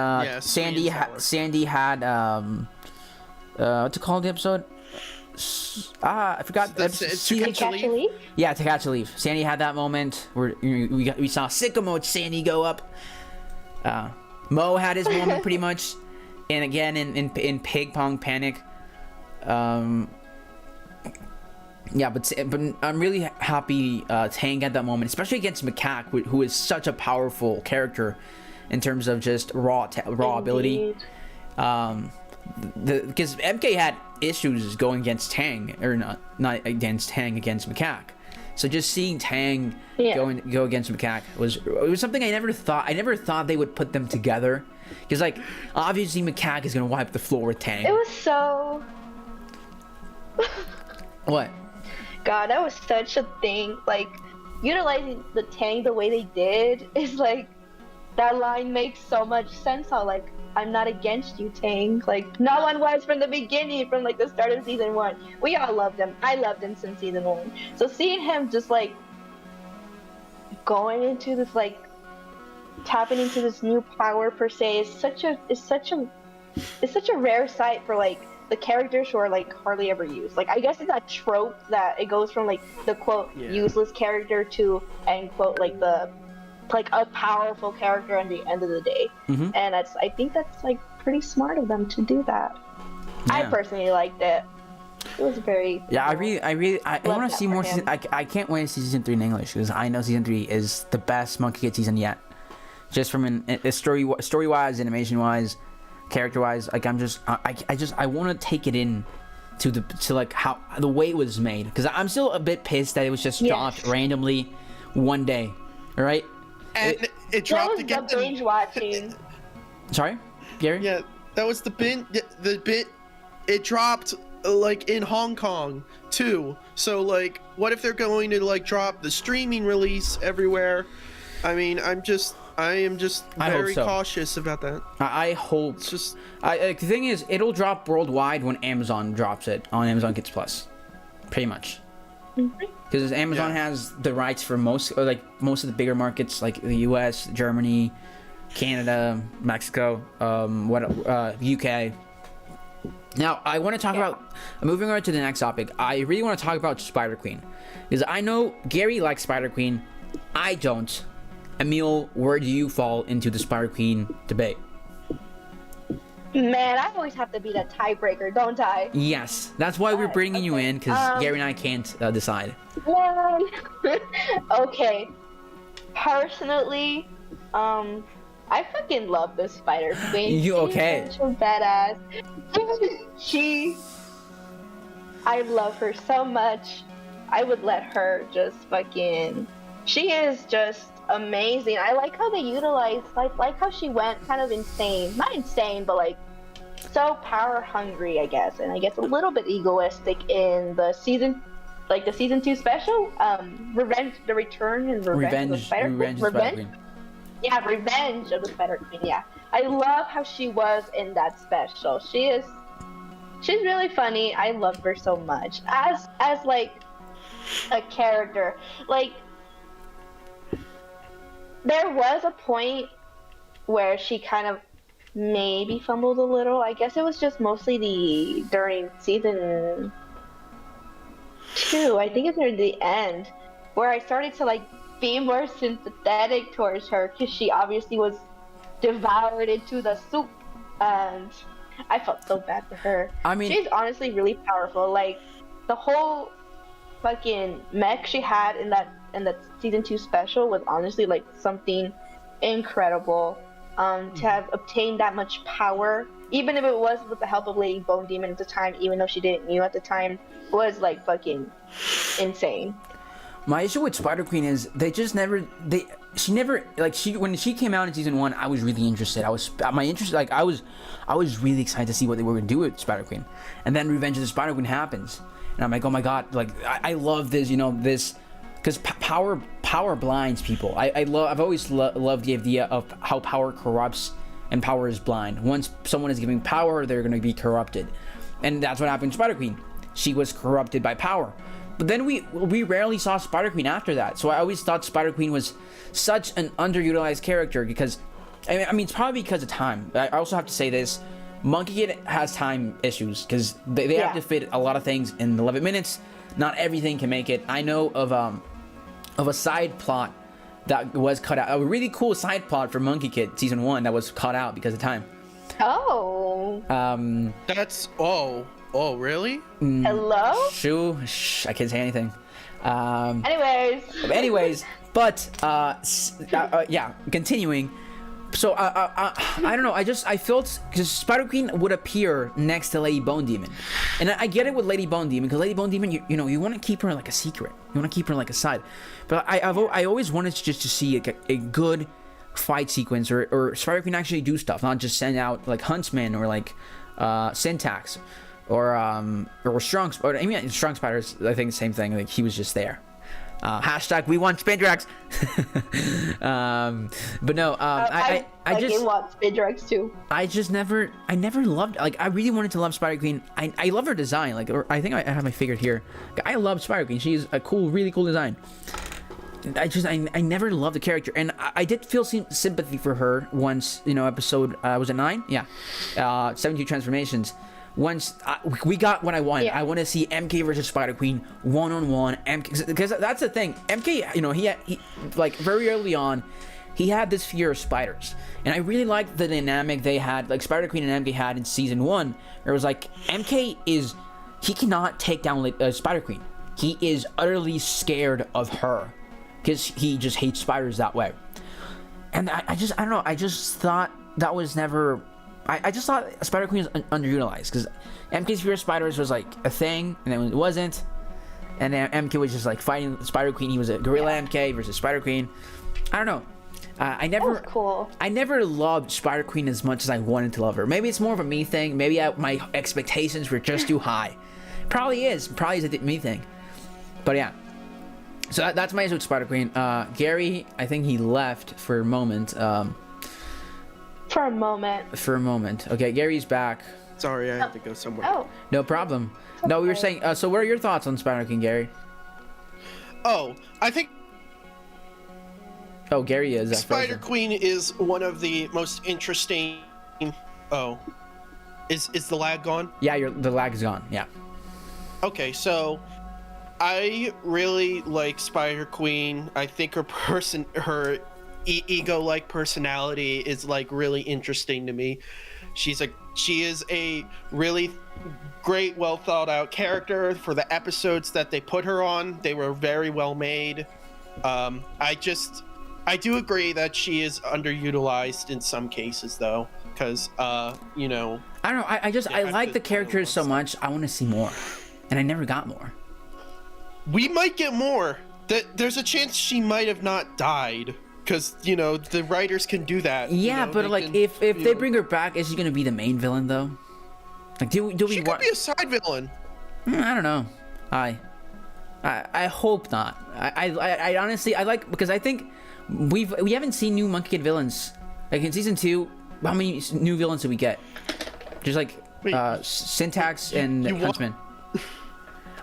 Speaker 1: Sandy had what's it called, the episode? I forgot.
Speaker 3: It's To Catch a Leaf?
Speaker 1: Yeah, To Catch a Leaf. Sandy had that moment where we saw sicko mode Sandy go up. Mo had his moment pretty much, and again in Pig Pong Panic. Yeah, but I'm really happy Tang had that moment, especially against Macaque, who is such a powerful character in terms of just raw ability. Because MK had issues going against Tang, or not against Tang, against Macaque. So just seeing Tang go against Macaque was something I never thought they would put them together. Because, like, obviously Macaque is gonna wipe the floor with Tang.
Speaker 2: It was so.
Speaker 1: What?
Speaker 2: God, that was such a thing. Like, utilizing the Tang the way they did is like, that line makes so much sense. How, like, I'm not against you, Tang. Like, no one was from the beginning, from like the start of season 1. We all loved him. I loved him since season 1. So seeing him just like going into this, like, tapping into this new power per se is such a rare sight for, like, the characters who are, like, hardly ever used. Like, I guess it's that trope that it goes from, like, the quote useless character to end quote like the a powerful character at the end of the day. And I think that's like pretty smart of them to do that. I personally liked it. It was very
Speaker 1: I want to see more
Speaker 2: for him.
Speaker 1: I can't wait to see season 3 in English, because I know season 3 is the best Monkie Kid season yet. just from a story wise, animation wise, character wise. Like I want to take it in to like how the way it was made, because I'm still a bit pissed that it was just dropped randomly one day. All right,
Speaker 3: and it dropped again.
Speaker 2: That was the binge watching.
Speaker 1: Sorry, Gary.
Speaker 3: Yeah, that was the binge. The bit. It dropped like in Hong Kong too. So like, what if they're going to like drop the streaming release everywhere? I mean, I am just very cautious about that.
Speaker 1: I hope.
Speaker 3: It's just.
Speaker 1: The thing is, it'll drop worldwide when Amazon drops it on Amazon Kids Plus, pretty much. Because Amazon has the rights for most of the bigger markets, like the U.S., Germany, Canada, Mexico, UK. Now, I want to talk about, moving on to the next topic, I really want to talk about Spider-Queen. Because I know Gary likes Spider-Queen, I don't. Emil, where do you fall into the Spider-Queen debate?
Speaker 2: Man, I always have to be the tiebreaker, don't I?
Speaker 1: Yes, that's why we're bringing you in, because Gary and I can't decide.
Speaker 2: Okay. Personally, I fucking love the Spider-Queen.
Speaker 1: You okay?
Speaker 2: She's such a badass. I love her so much. I would let her just fucking. She is just amazing. I like how they utilize, like how she went kind of insane. Not insane, but like so power hungry, I guess, and I guess a little bit egoistic in the season 2 special, Revenge of the Spider-Queen. Yeah, Revenge of the Spider-Queen. Yeah, I love how she was in that special. She's really funny. I love her so much as like a character. Like, there was a point where she kind of maybe fumbled a little. I guess it was just mostly during season 2. I think it's near the end where I started to like be more sympathetic towards her, because she obviously was devoured into the soup, and I felt so bad for her.
Speaker 1: I mean,
Speaker 2: she's honestly really powerful. Like, the whole fucking mech she had in that season 2 special was honestly like something incredible. To have obtained that much power, even if it was with the help of Lady Bone Demon at the time, even though she didn't knew at the time, was like fucking insane.
Speaker 1: My issue with Spider-Queen is when she came out in season 1, I was really interested. I was really excited to see what they were going to do with Spider-Queen. And then Revenge of the Spider-Queen happens. And I'm like, oh my god, like, I love this, because power blinds people. I've always loved the idea of how power corrupts and power is blind. Once someone is giving power, they're going to be corrupted. And that's what happened to Spider-Queen. She was corrupted by power. But then we rarely saw Spider-Queen after that. So I always thought Spider-Queen was such an underutilized character, because I mean it's probably because of time. I also have to say this: Monkie Kid has time issues, because they have to fit a lot of things in 11 minutes. Not everything can make it. I know of a side plot that was cut out. A really cool side plot for Monkie Kid season 1 that was cut out because of time.
Speaker 2: Oh.
Speaker 3: That's Oh, really?
Speaker 2: Hello?
Speaker 1: Shh, I can't say anything.
Speaker 2: Anyways,
Speaker 1: but yeah, continuing. So I don't know. I felt, because Spider-Queen would appear next to Lady Bone Demon, and I get it with Lady Bone Demon, because Lady Bone Demon, you want to keep her like a secret. You want to keep her like a side. But I always wanted just to see a good fight sequence, or Spider-Queen actually do stuff, not just send out like Huntsman or like Syntax. Or Strong Spider. I mean, Strong Spider's, I think, the same thing. Like, he was just there. Hashtag we want Spindrax. But no, I just
Speaker 2: want Spindrax too.
Speaker 1: I never loved, like, I really wanted to love Spider-Queen. I love her design. Like, or I think I have my figure here. I love Spider-Queen. She's a really cool design. I never loved the character, and I did feel sympathy for her once, episode, was it 9? Yeah. 72 transformations. Once we got what I wanted. Yeah. I want to see MK versus Spider-Queen one-on-one. Because that's the thing. MK, he like very early on, he had this fear of spiders, and I really liked the dynamic they had, like Spider-Queen and MK had in season 1. It was like he cannot take down Spider-Queen. He is utterly scared of her, because he just hates spiders that way. And I don't know. I just thought that was never. I just thought Spider Queen was underutilized because MK's Fear of Spiders was like a thing, and then it wasn't. And then MK was just like fighting Spider Queen. He was a gorilla MK versus Spider Queen. I don't know. I never.
Speaker 2: That was cool.
Speaker 1: I never loved Spider Queen as much as I wanted to love her. Maybe it's more of a me thing. Maybe my expectations were just too high. Probably is a me thing. But yeah. So that's my issue with Spider Queen. Gary, I think he left for a moment.
Speaker 2: For a moment.
Speaker 1: Okay, Gary's back.
Speaker 3: Sorry, I had to go somewhere.
Speaker 2: Oh.
Speaker 1: No problem. No, we were saying. So, what are your thoughts on Spider Queen, Gary?
Speaker 3: Oh, I think
Speaker 1: Gary is.
Speaker 3: Spider Queen is one of the most interesting. Oh, is the lag gone?
Speaker 1: Yeah, the lag is gone. Yeah.
Speaker 3: Okay, so I really like Spider Queen. I think her ego-like personality is like really interesting to me. She is a really great, well thought out character for the episodes that they put her on. They were very well made. I do agree that she is underutilized in some cases though, because you know.
Speaker 1: I don't know. I like the character so much. I want to see more, and I never got more.
Speaker 3: We might get more. There's a chance she might have not died. Because, you know, the writers can do that.
Speaker 1: Yeah,
Speaker 3: you know,
Speaker 1: but like, if they bring her back, is she gonna be the main villain though? Like, do we
Speaker 3: she could be a side villain.
Speaker 1: I don't know. I hope not. I honestly like, because I think we haven't seen new Monkie Kid villains. Like in season 2, how many new villains did we get? Just like Syntax and Huntsman.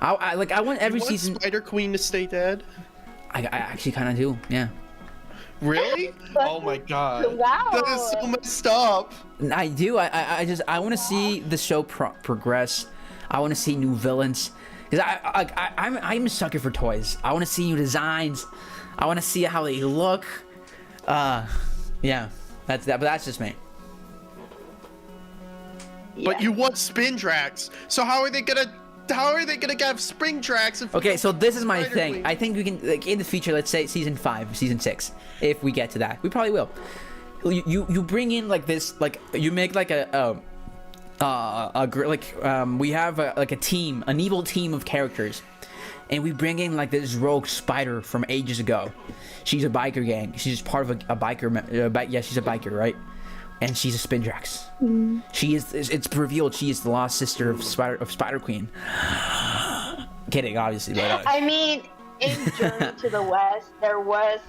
Speaker 1: I want every season.
Speaker 3: Spider Queen to stay dead.
Speaker 1: I actually kind of do. Yeah.
Speaker 3: Really? Oh my god.
Speaker 2: Wow.
Speaker 3: That is so messed up.
Speaker 1: I do. I want to see the show progress. I want to see new villains. Because I'm a sucker for toys. I want to see new designs. I want to see how they look. Yeah. That's that. But that's just me.
Speaker 3: But you want spin tracks. So how are they gonna have spring tracks?
Speaker 1: Okay, so this is my thing.
Speaker 3: Queen?
Speaker 1: I think we can, like, in the future, let's say season 5, season 6, if we get to that, we probably will. You bring in like this, like you make like we have like a team, an evil team of characters, and we bring in like this rogue spider from ages ago. She's a biker gang. She's part of a biker. Yeah, she's a biker, right? And she's a Spindrax. She is. It's revealed she is the lost sister of Spider Queen. Kidding, obviously. But,
Speaker 2: I mean, in Journey to the West, there was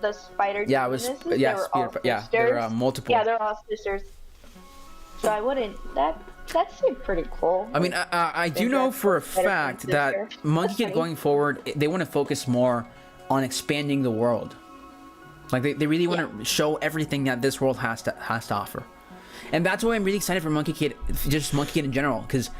Speaker 2: the spider.
Speaker 1: Yeah, it was. Yeah, there were multiple.
Speaker 2: Yeah, they're all sisters. So I wouldn't. That seemed pretty cool.
Speaker 1: I mean, I do know for a fact that Monkie Kid going forward, they want to focus more on expanding the world. Like they really want to show everything that this world has to offer, and that's why I'm really excited for Monkie Kid, just Monkie Kid in general, because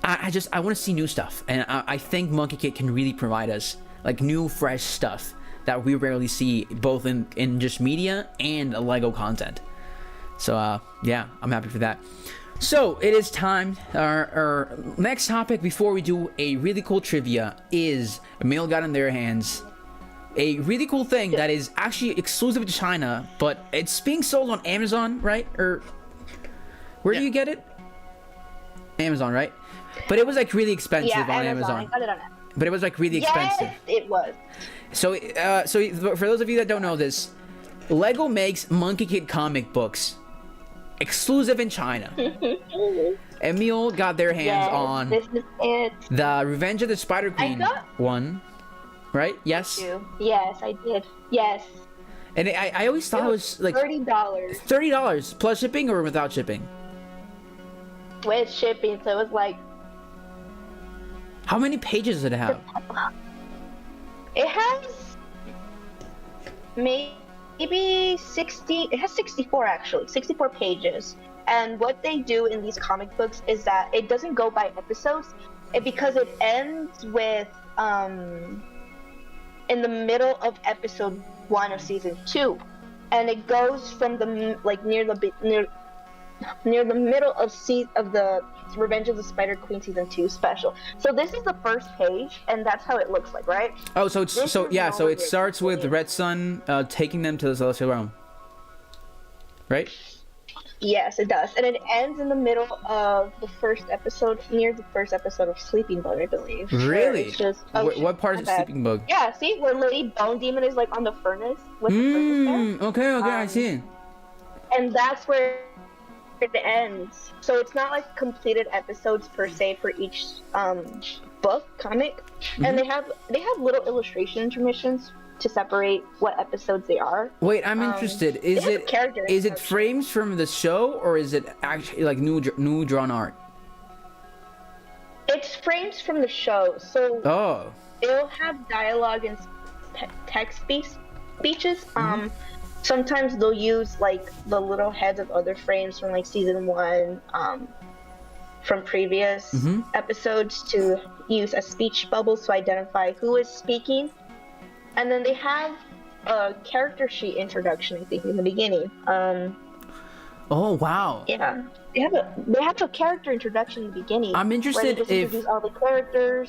Speaker 1: I want to see new stuff, and I think Monkie Kid can really provide us like new, fresh stuff that we rarely see, both in just media and Lego content. So yeah, I'm happy for that. So it is time. Our next topic before we do a really cool trivia is Emil got in their hands a really cool thing that is actually exclusive to China, but it's being sold on Amazon, right? Or where do you get it? Amazon, right? But it was like really expensive on Amazon.
Speaker 2: I got it on Amazon.
Speaker 1: But it was like really expensive.
Speaker 2: Yes, it was.
Speaker 1: So for those of you that don't know this, Lego makes Monkie Kid comic books exclusive in China. Emil got their hands on
Speaker 2: this is it.
Speaker 1: the Revenge of the Spider Queen one. Right? Yes?
Speaker 2: Yes, I did. Yes.
Speaker 1: And I always thought it was like
Speaker 2: $30.
Speaker 1: $30 plus shipping or without shipping?
Speaker 2: With shipping, so it was like...
Speaker 1: How many pages does it have?
Speaker 2: It has... maybe 60... It has 64 actually. 64 pages. And what they do in these comic books is that it doesn't go by episodes. Because it ends with... in the middle of episode 1 of season 2, and it goes from the like near near the middle of the Revenge of the Spider Queen season 2 special. So this is the first page, and that's how it looks like, right?
Speaker 1: Oh, so it's
Speaker 2: This
Speaker 1: so
Speaker 2: is
Speaker 1: yeah.
Speaker 2: an
Speaker 1: So it
Speaker 2: overview.
Speaker 1: starts with the Red Sun taking them to the Celestial Realm, right?
Speaker 2: Yes, it does, and it ends in the middle of the first episode, near the first episode of Sleeping Bug, I believe. where
Speaker 1: Really?
Speaker 2: It's just,
Speaker 1: What part
Speaker 2: my
Speaker 1: is
Speaker 2: bad.
Speaker 1: Sleeping Bug?
Speaker 2: Yeah, see where Lady Bone Demon is like on the furnace with the furnace
Speaker 1: Okay, I
Speaker 2: Um,
Speaker 1: see.
Speaker 2: there, and that's where it ends. So it's not like completed episodes per se for each comic, and they have little illustration intermissions to separate what episodes they are.
Speaker 1: Wait, I'm interested. Is
Speaker 2: have
Speaker 1: it
Speaker 2: character
Speaker 1: is it
Speaker 2: introduction.
Speaker 1: frames from the show or is it actually like new drawn art?
Speaker 2: It's frames from the show, so
Speaker 1: Oh,
Speaker 2: it'll have dialogue and text speeches. Sometimes they'll use like the little heads of other frames from like season 1, from previous episodes to use as speech bubbles to identify who is speaking. And then they have a character sheet introduction, I think, in the beginning.
Speaker 1: oh wow.
Speaker 2: Yeah, they have a character introduction in the beginning.
Speaker 1: I'm interested
Speaker 2: where they just
Speaker 1: if-
Speaker 2: introduce all the characters.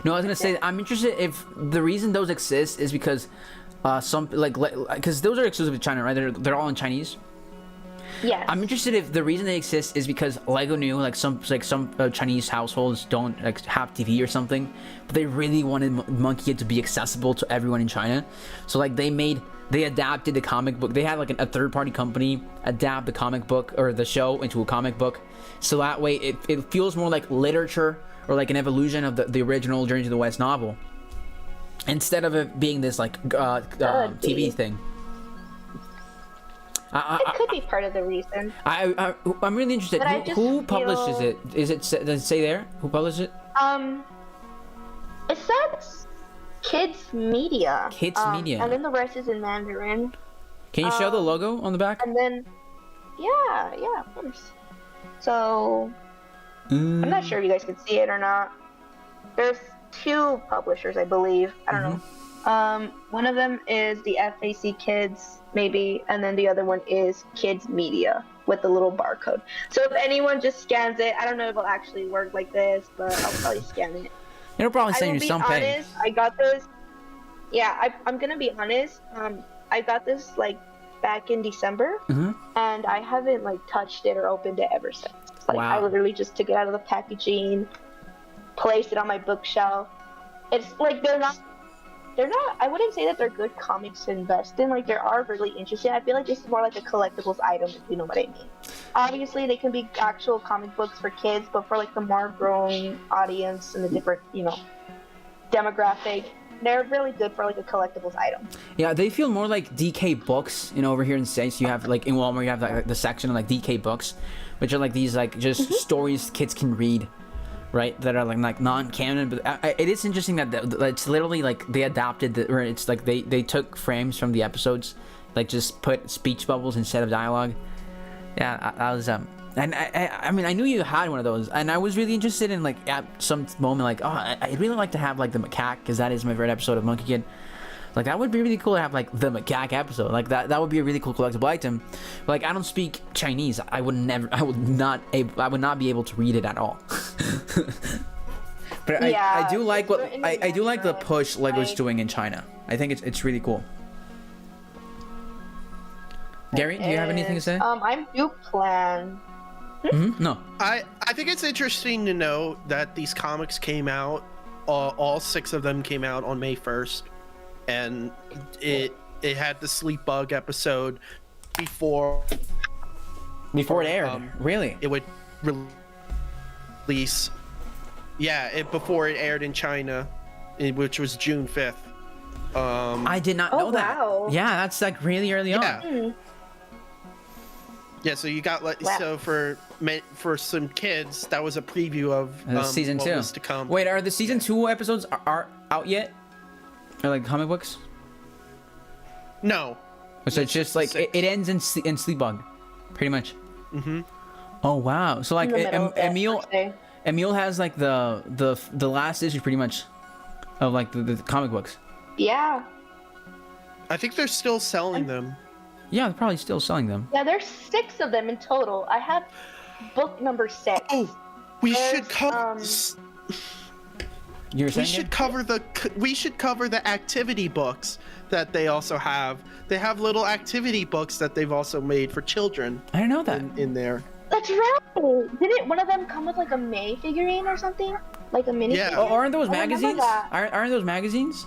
Speaker 1: No, I was gonna say I'm interested if the reason those exist is because some because those are exclusive to China, right? They're all in Chinese.
Speaker 2: Yes.
Speaker 1: I'm interested if the reason they exist is because Lego knew like some Chinese households don't like have TV or something, but they really wanted Monkie Kid to be accessible to everyone in China. So like they adapted the comic book. They had like a third-party company adapt the comic book or the show into a comic book, so that way it feels more like literature or like an evolution of the original Journey to the West novel, instead of it being this like TV thing.
Speaker 2: It could be part of the reason.
Speaker 1: I'm really interested.
Speaker 2: But I
Speaker 1: Who
Speaker 2: just
Speaker 1: publishes
Speaker 2: feel-
Speaker 1: it? Does it say there? Who publishes it?
Speaker 2: It says Kids Media.
Speaker 1: Kids Media.
Speaker 2: And then the rest is in Mandarin.
Speaker 1: Can you show the logo on the back?
Speaker 2: And then, yeah, of course. So, I'm not sure if you guys can see it or not. There's 2 publishers, I believe. I don't know. One of them is the FAC Kids, maybe, and then the other one is Kids Media with the little barcode. So if anyone just scans it, I don't know if it'll actually work like this, but I'll probably scan it.
Speaker 1: It'll probably
Speaker 2: I
Speaker 1: send
Speaker 2: will
Speaker 1: you
Speaker 2: be
Speaker 1: some pay.
Speaker 2: honest, I got this. Yeah, I'm gonna be honest. I got this like back in December, and I haven't like touched it or opened it ever since. Like
Speaker 1: Wow.
Speaker 2: I literally just took it out of the packaging, placed it on my bookshelf. It's like they're not. I wouldn't say that they're good comics to invest in. Like they are really interesting. I feel like this is more like a collectibles item, if you know what I mean. Obviously, they can be actual comic books for kids, but for like the more grown audience and the different, demographic, they're really good for like a collectibles item.
Speaker 1: Yeah, they feel more like DK books. Over here in the States, you have like in Walmart, you have like the section of like DK books, which are like these like just stories kids can read, right? That are like non-canon. But it is interesting that it's literally like they adapted or it's like they took frames from the episodes, like just put speech bubbles instead of dialogue. Yeah, I was and I mean I knew you had one of those, and I was really interested in like at some moment like I'd really like to have like the macaque, because that is my favorite episode of Monkie Kid. Like that would be really cool to have like the macaque episode. Like that would be a really cool collectible item. Like I don't speak Chinese. I would not be able to read it at all. But I do like what I do like the push Lego's doing in China. I think it's really cool. Gary, do you have anything to say?
Speaker 2: I do plan.
Speaker 1: No.
Speaker 3: I think it's interesting to know that these comics came out, all 6 of them came out on May 1st, and it had the Sleep Bug episode before
Speaker 1: Before it aired, really?
Speaker 3: it would release. Yeah, before it aired in China, which was June 5th.
Speaker 1: I did not know that.
Speaker 2: Wow.
Speaker 1: Yeah, that's like really early on.
Speaker 3: Yeah. Yeah, so you got so for some kids, that was a preview of
Speaker 1: season
Speaker 3: what
Speaker 1: 2
Speaker 3: was to come.
Speaker 1: Wait, are the season 2 episodes are out yet? Or like comic books?
Speaker 3: No.
Speaker 1: So it's just like it ends in Sleepbug, pretty much. Oh wow! So like
Speaker 2: In the middle of it,
Speaker 1: Emil has like the last issue pretty much of like the comic books.
Speaker 2: Yeah.
Speaker 3: I think they're still selling them.
Speaker 1: Yeah, they're probably still selling them.
Speaker 2: Yeah, there's 6 of them in total. I have book number 6.
Speaker 3: Oh, we
Speaker 2: There's,
Speaker 3: should cover.
Speaker 1: You were saying?
Speaker 3: We should cover the activity books that they also have. They have little activity books that they've also made for children.
Speaker 1: I don't know that.
Speaker 3: in there.
Speaker 2: That's right. Didn't one of them come with like a May figurine or something? Like a mini?
Speaker 3: Yeah.
Speaker 1: Oh, aren't those
Speaker 2: I remember
Speaker 1: magazines?
Speaker 2: that.
Speaker 1: Aren't those magazines?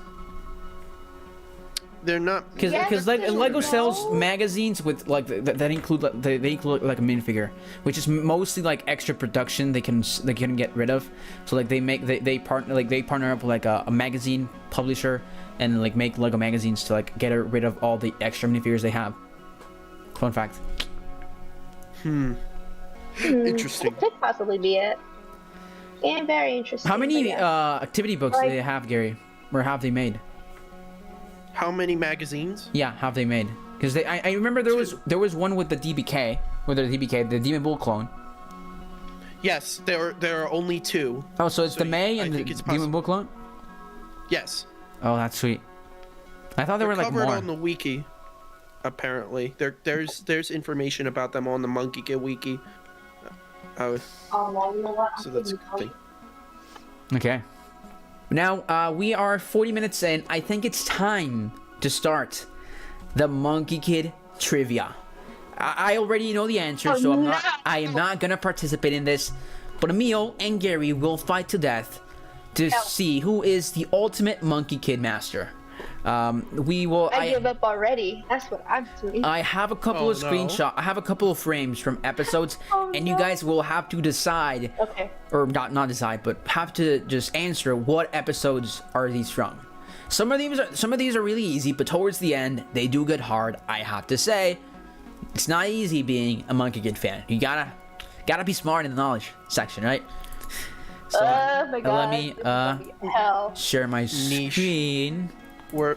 Speaker 3: They're not.
Speaker 1: Because
Speaker 2: Yeah,
Speaker 1: like
Speaker 2: but
Speaker 1: Lego
Speaker 2: no.
Speaker 1: sells magazines with like that include like, they include like a minifigure, which is mostly like extra production they can get rid of. So like they partner up with like a magazine publisher and like make Lego magazines to like get rid of all the extra minifigures they have. Fun fact.
Speaker 3: Interesting.
Speaker 2: That could possibly be it. Yeah, very interesting.
Speaker 1: How many
Speaker 2: but yeah.
Speaker 1: activity books do they have, Gary? Or have they made?
Speaker 3: How many magazines?
Speaker 1: Yeah, have they made? Because I remember there was one with the DBK, the Demon Bull clone.
Speaker 3: Yes, there are only 2.
Speaker 1: Oh, so it's
Speaker 3: So
Speaker 1: the May
Speaker 3: I
Speaker 1: and the
Speaker 3: think it's
Speaker 1: Demon Bull clone?
Speaker 3: Yes.
Speaker 1: Oh, that's sweet. I thought there were like
Speaker 3: covered
Speaker 1: more.
Speaker 3: on the wiki. Apparently, there's information about them on the Monkie Kid wiki.
Speaker 2: Oh, well, you know what?
Speaker 3: So that's a good thing.
Speaker 1: Okay. Now, we are 40 minutes in. I think it's time to start the Monkie Kid trivia. I already know the answer, so I am not gonna participate in this. But Emil and Gary will fight to death to see who is the ultimate Monkie Kid master.
Speaker 2: I give up already. That's what I'm doing.
Speaker 1: I have a couple of screenshots. I have a couple of frames from episodes, and you guys will have to decide.
Speaker 2: Okay.
Speaker 1: Or not decide, but have to just answer what episodes are these from. Some of these are really easy, but towards the end they do get hard. I have to say, it's not easy being a Monkie Kid fan. You gotta be smart in the knowledge section, right? So
Speaker 2: Oh my god.
Speaker 1: let me
Speaker 2: hell.
Speaker 1: share my
Speaker 3: Niche.
Speaker 1: screen.
Speaker 3: We're.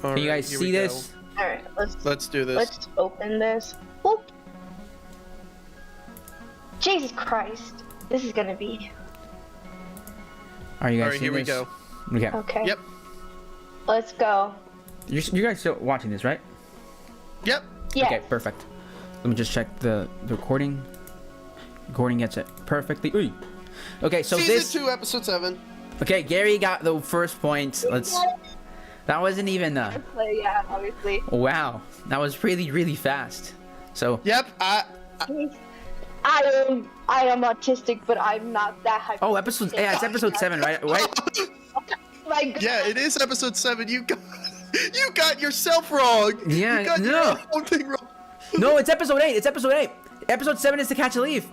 Speaker 1: Can you guys see this?
Speaker 2: All right,
Speaker 3: Let's do this.
Speaker 2: let's open this. Whoop. Jesus Christ, this is gonna be.
Speaker 1: Are you guys
Speaker 3: All right,
Speaker 1: seeing
Speaker 3: here we
Speaker 1: this?
Speaker 3: go.
Speaker 1: Okay.
Speaker 2: Okay.
Speaker 3: Yep.
Speaker 2: Let's go.
Speaker 1: You guys still watching this, right?
Speaker 3: Yep.
Speaker 2: Yeah.
Speaker 1: Okay, perfect. Let me just check the recording. Recording gets it perfectly. Ooh. Okay, so
Speaker 3: Season 2, episode 7.
Speaker 1: Okay, Gary got the first point. That wasn't even
Speaker 2: Yeah, obviously.
Speaker 1: wow. That was really fast. So
Speaker 3: Yep.
Speaker 2: I am autistic, but I'm not that hyper.
Speaker 1: oh, it's episode 7, right?
Speaker 2: My God.
Speaker 3: Yeah, it is episode 7. You got yourself wrong.
Speaker 1: Yeah,
Speaker 3: You got
Speaker 1: no.
Speaker 3: your own thing wrong.
Speaker 1: No, it's episode 8. It's episode 8. Episode 7 is to catch a leaf.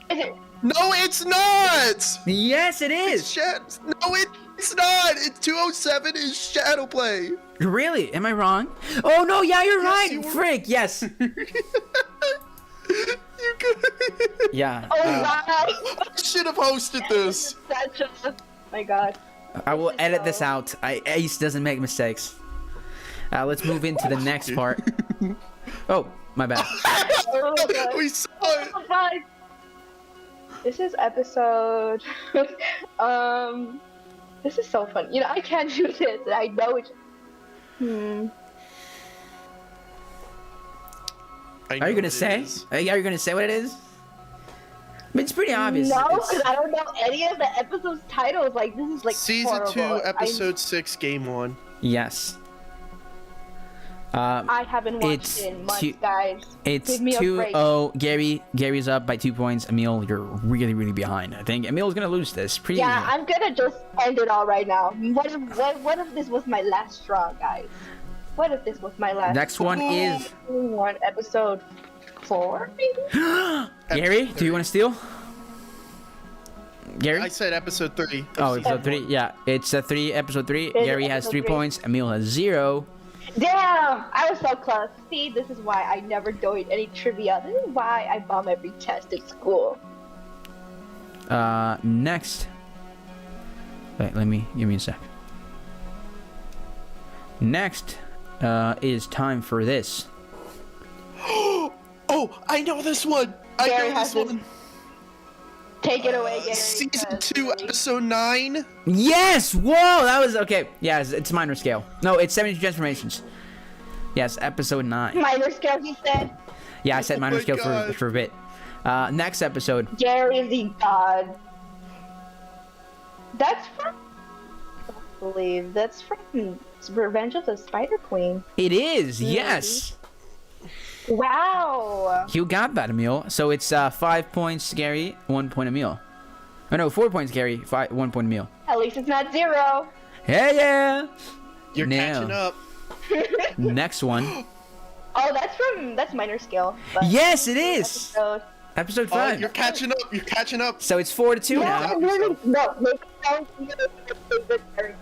Speaker 2: Is it?
Speaker 3: No, it's not.
Speaker 1: Yes, it is.
Speaker 3: No, it's not. It's 207 is shadow play.
Speaker 1: Really? Am I wrong? Oh no, yeah, you're right.
Speaker 3: you were-
Speaker 1: Frick, yes.
Speaker 3: You could.
Speaker 1: Yeah.
Speaker 2: Oh my!
Speaker 3: I should have hosted this.
Speaker 2: That's just. My God.
Speaker 1: I will edit this out. Ace doesn't make mistakes. Let's move into the next part. Oh, my bad.
Speaker 2: Oh my God.
Speaker 3: We saw it.
Speaker 2: Oh my. This is episode. This is so fun. You know, I can't do this. I know it.
Speaker 1: Are you gonna say? Are you gonna say what it is? I mean, it's pretty obvious.
Speaker 2: No,
Speaker 1: It's-
Speaker 2: because I don't know any of the episode's titles. Like, this is like
Speaker 3: Season
Speaker 2: horrible.
Speaker 3: 2, episode 6, game 1.
Speaker 1: Yes.
Speaker 2: I haven't watched
Speaker 1: It's
Speaker 2: it in months,
Speaker 1: two-
Speaker 2: guys.
Speaker 1: It's
Speaker 2: Give me a break.
Speaker 1: 2-0. Gary's up by 2 points. Emil, you're really behind. I think Emil's gonna lose this. Pretty
Speaker 2: Yeah,
Speaker 1: easy.
Speaker 2: I'm gonna just end it all right now. What if this was my last straw, guys? What if this was my last?
Speaker 1: Next one is
Speaker 2: episode 4, maybe.
Speaker 1: Gary. Do you want to steal? Gary?
Speaker 3: I said episode 3.
Speaker 1: Oh, episode 3. Yeah, it's episode 3.
Speaker 2: It's
Speaker 1: Gary has
Speaker 2: episode
Speaker 1: 3
Speaker 2: 3.
Speaker 1: points. Emil has 0.
Speaker 2: Damn! I was so close. See, this is why I never joined any trivia. This is why I bomb every test at school.
Speaker 1: Next. Wait, give me a sec. Next, is time for this.
Speaker 3: Oh, I know this one. I
Speaker 2: Gary
Speaker 3: know
Speaker 2: has
Speaker 3: this
Speaker 2: this.
Speaker 3: one.
Speaker 2: Take it away, Gary.
Speaker 3: Season 2, episode 9.
Speaker 1: Yes! Whoa, that was okay. Yeah, it's minor scale. No, it's 72 transformations. Yes, episode 9.
Speaker 2: Minor scale, he said.
Speaker 1: Yeah, I said minor
Speaker 3: my
Speaker 1: scale
Speaker 3: God.
Speaker 1: for a bit. Next episode.
Speaker 2: Gary the God. That's from, I believe, that's from Revenge of the Spider Queen.
Speaker 1: It is, yes.
Speaker 2: Wow.
Speaker 1: You got that, Emil. So it's 5 points, Gary, 1 point, Emil. Oh no, 4 points, Gary, 1 point, Emil.
Speaker 2: At least it's not 0.
Speaker 1: Yeah.
Speaker 3: You're
Speaker 1: Now.
Speaker 3: catching up.
Speaker 1: Next one.
Speaker 2: Oh, that's minor scale. But
Speaker 1: Yes, it is. Episode
Speaker 3: Oh,
Speaker 1: 5.
Speaker 3: you're catching up. You're catching up.
Speaker 1: So it's 4-2
Speaker 2: Yeah,
Speaker 1: now.
Speaker 2: no, make it sound favorite character.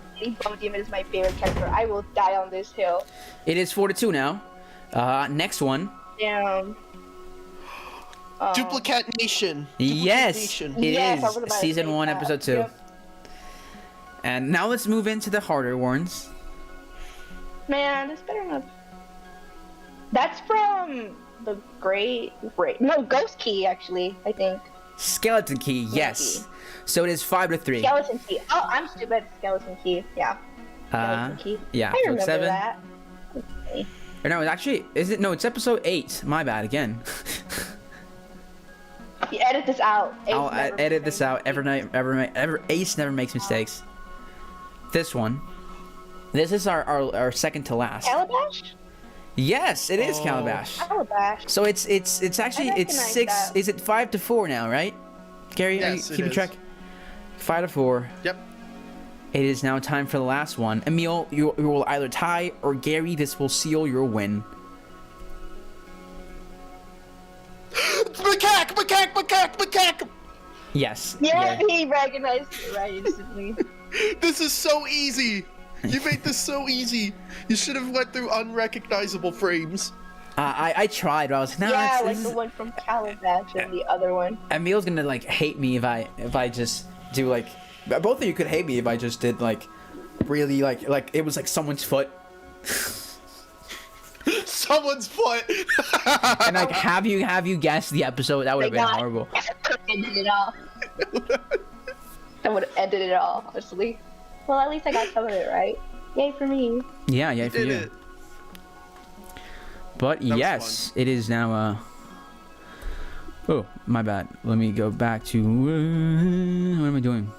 Speaker 2: Bum Demon is my favorite character. I will die on this hill.
Speaker 1: It is 4-2 now. Next one.
Speaker 2: Damn.
Speaker 3: Duplicate Nation.
Speaker 1: Yes,
Speaker 3: Nation.
Speaker 1: it
Speaker 2: Yes, I
Speaker 1: is
Speaker 2: was about to
Speaker 1: season
Speaker 2: say
Speaker 1: 1,
Speaker 2: that.
Speaker 1: episode 2.
Speaker 2: Yep.
Speaker 1: And now let's move into the harder ones.
Speaker 2: Man, this better not. That's from the Ghost Key, actually, I think.
Speaker 1: Skeleton Key, yes. So it is 5-3.
Speaker 2: Skeleton Key. Oh, I'm stupid. Skeleton Key. Yeah. Skeleton Key.
Speaker 1: Yeah,
Speaker 2: I
Speaker 1: episode
Speaker 2: remember
Speaker 1: 7.
Speaker 2: that. Okay.
Speaker 1: Or no, actually, is it? No, it's episode 8. My bad again.
Speaker 2: You edit this out. Ace
Speaker 1: I'll
Speaker 2: never
Speaker 1: edit
Speaker 2: makes
Speaker 1: this out. Ace never makes mistakes. This one. This is our second to last.
Speaker 2: Calabash?
Speaker 1: Yes, it is
Speaker 3: Oh.
Speaker 1: Calabash.
Speaker 2: Calabash.
Speaker 1: So it's actually it's
Speaker 2: recognize
Speaker 1: 6.
Speaker 2: that.
Speaker 1: Is it 5-4 now, right? Gary, are you
Speaker 3: Yes, it
Speaker 1: keeping
Speaker 3: is.
Speaker 1: track? 5-4.
Speaker 3: Yep.
Speaker 1: It is now time for the last one. Emil, you will either tie, or Gary, this will seal your win.
Speaker 3: Macaque.
Speaker 1: Yes.
Speaker 2: Yeah,
Speaker 1: yeah.
Speaker 2: he recognized it right instantly.
Speaker 3: This is so easy. You made this so easy. You should have went through unrecognizable frames.
Speaker 1: I tried, but I was like, nah,
Speaker 2: Yeah,
Speaker 1: this
Speaker 2: like
Speaker 1: is-
Speaker 2: the one from Calabash and the other one.
Speaker 1: Emil's gonna like hate me if I just do like. Both of you could hate me if I just did like really like it was like someone's foot
Speaker 3: Someone's foot.
Speaker 1: and like have you guess the episode. That would have been
Speaker 2: God.
Speaker 1: horrible.
Speaker 2: Ended it all. I would have ended it all, honestly. Well, at least I got some of it right. Yay for me.
Speaker 1: Yeah, for
Speaker 3: Did
Speaker 1: you.
Speaker 3: it.
Speaker 1: But
Speaker 3: was
Speaker 1: yes, it is now. Oh, my bad. Let me go back to what am I doing?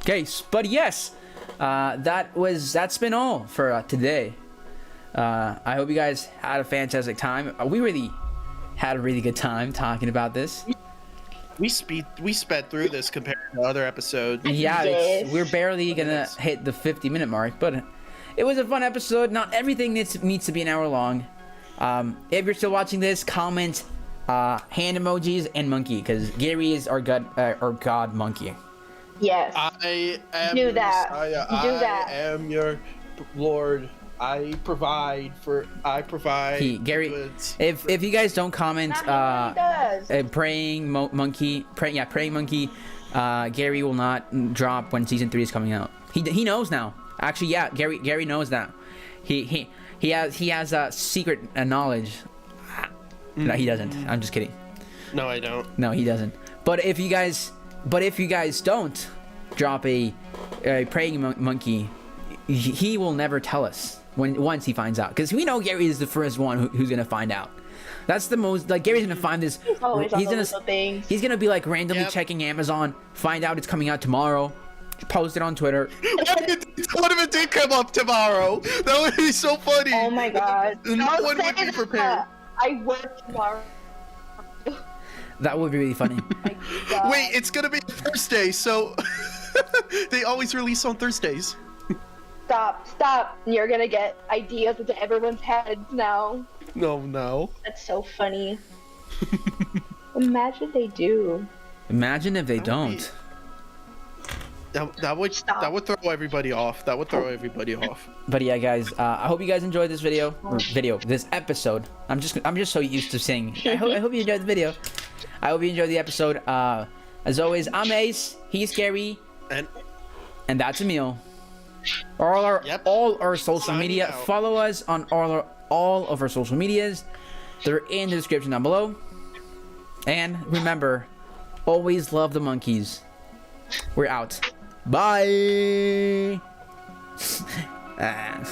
Speaker 1: Okay, but yes, that's been all for today. I hope you guys had a fantastic time. We really had a really good time talking about this.
Speaker 3: We sped through this compared to other episodes.
Speaker 1: Yeah,
Speaker 2: Yes.
Speaker 1: we're barely gonna hit the 50-minute mark, but it was a fun episode. Not everything needs to be an hour long. If you're still watching this, comment hand emojis and monkey, because Gary is our god monkey.
Speaker 2: Yes.
Speaker 3: I am
Speaker 2: Do
Speaker 3: your
Speaker 2: that.
Speaker 3: Messiah.
Speaker 2: Do that.
Speaker 3: I am your Lord. I provide.
Speaker 1: Gary,
Speaker 3: goods.
Speaker 1: if you guys don't comment,
Speaker 2: Not he does.
Speaker 1: praying monkey, Gary will not drop when season 3 is coming out. He knows now. Actually, yeah, Gary knows that. He has a secret knowledge. No, he doesn't. I'm just kidding.
Speaker 3: No, I don't.
Speaker 1: No, he doesn't. But if you guys don't drop a praying monkey, he will never tell us once he finds out, because we know Gary is the first one who's gonna find out. That's the most, like, Gary's gonna find this.
Speaker 2: He's always on the
Speaker 1: gonna
Speaker 2: little things.
Speaker 1: he's gonna be like randomly
Speaker 3: Yep.
Speaker 1: checking Amazon, find out it's coming out tomorrow, post it on Twitter.
Speaker 3: What if it did come up tomorrow? That would be so funny.
Speaker 2: Oh my god.
Speaker 3: No
Speaker 2: Don't
Speaker 3: one
Speaker 2: say
Speaker 3: would be
Speaker 2: that.
Speaker 3: prepared.
Speaker 2: I work tomorrow.
Speaker 1: That would be really funny.
Speaker 2: My god.
Speaker 3: Wait, it's gonna be Thursday, so they always release on Thursdays.
Speaker 2: Stop. You're gonna get ideas into everyone's heads now.
Speaker 3: No.
Speaker 2: That's so funny. Imagine they do.
Speaker 1: Imagine if they
Speaker 3: That would be-
Speaker 1: don't.
Speaker 3: That would
Speaker 2: Stop.
Speaker 3: throw everybody off.
Speaker 1: But yeah, guys, I hope you guys enjoyed this this episode. I'm just so used to saying. I hope you enjoyed the video. I hope you enjoyed the episode. As always, I'm Ace. He's Gary,
Speaker 3: And
Speaker 1: and that's Emil. All our social
Speaker 3: Signing
Speaker 1: media.
Speaker 3: out.
Speaker 1: Follow us on all of our social medias. They're in the description down below. And remember, always love the monkeys. We're out. Bye. Ah.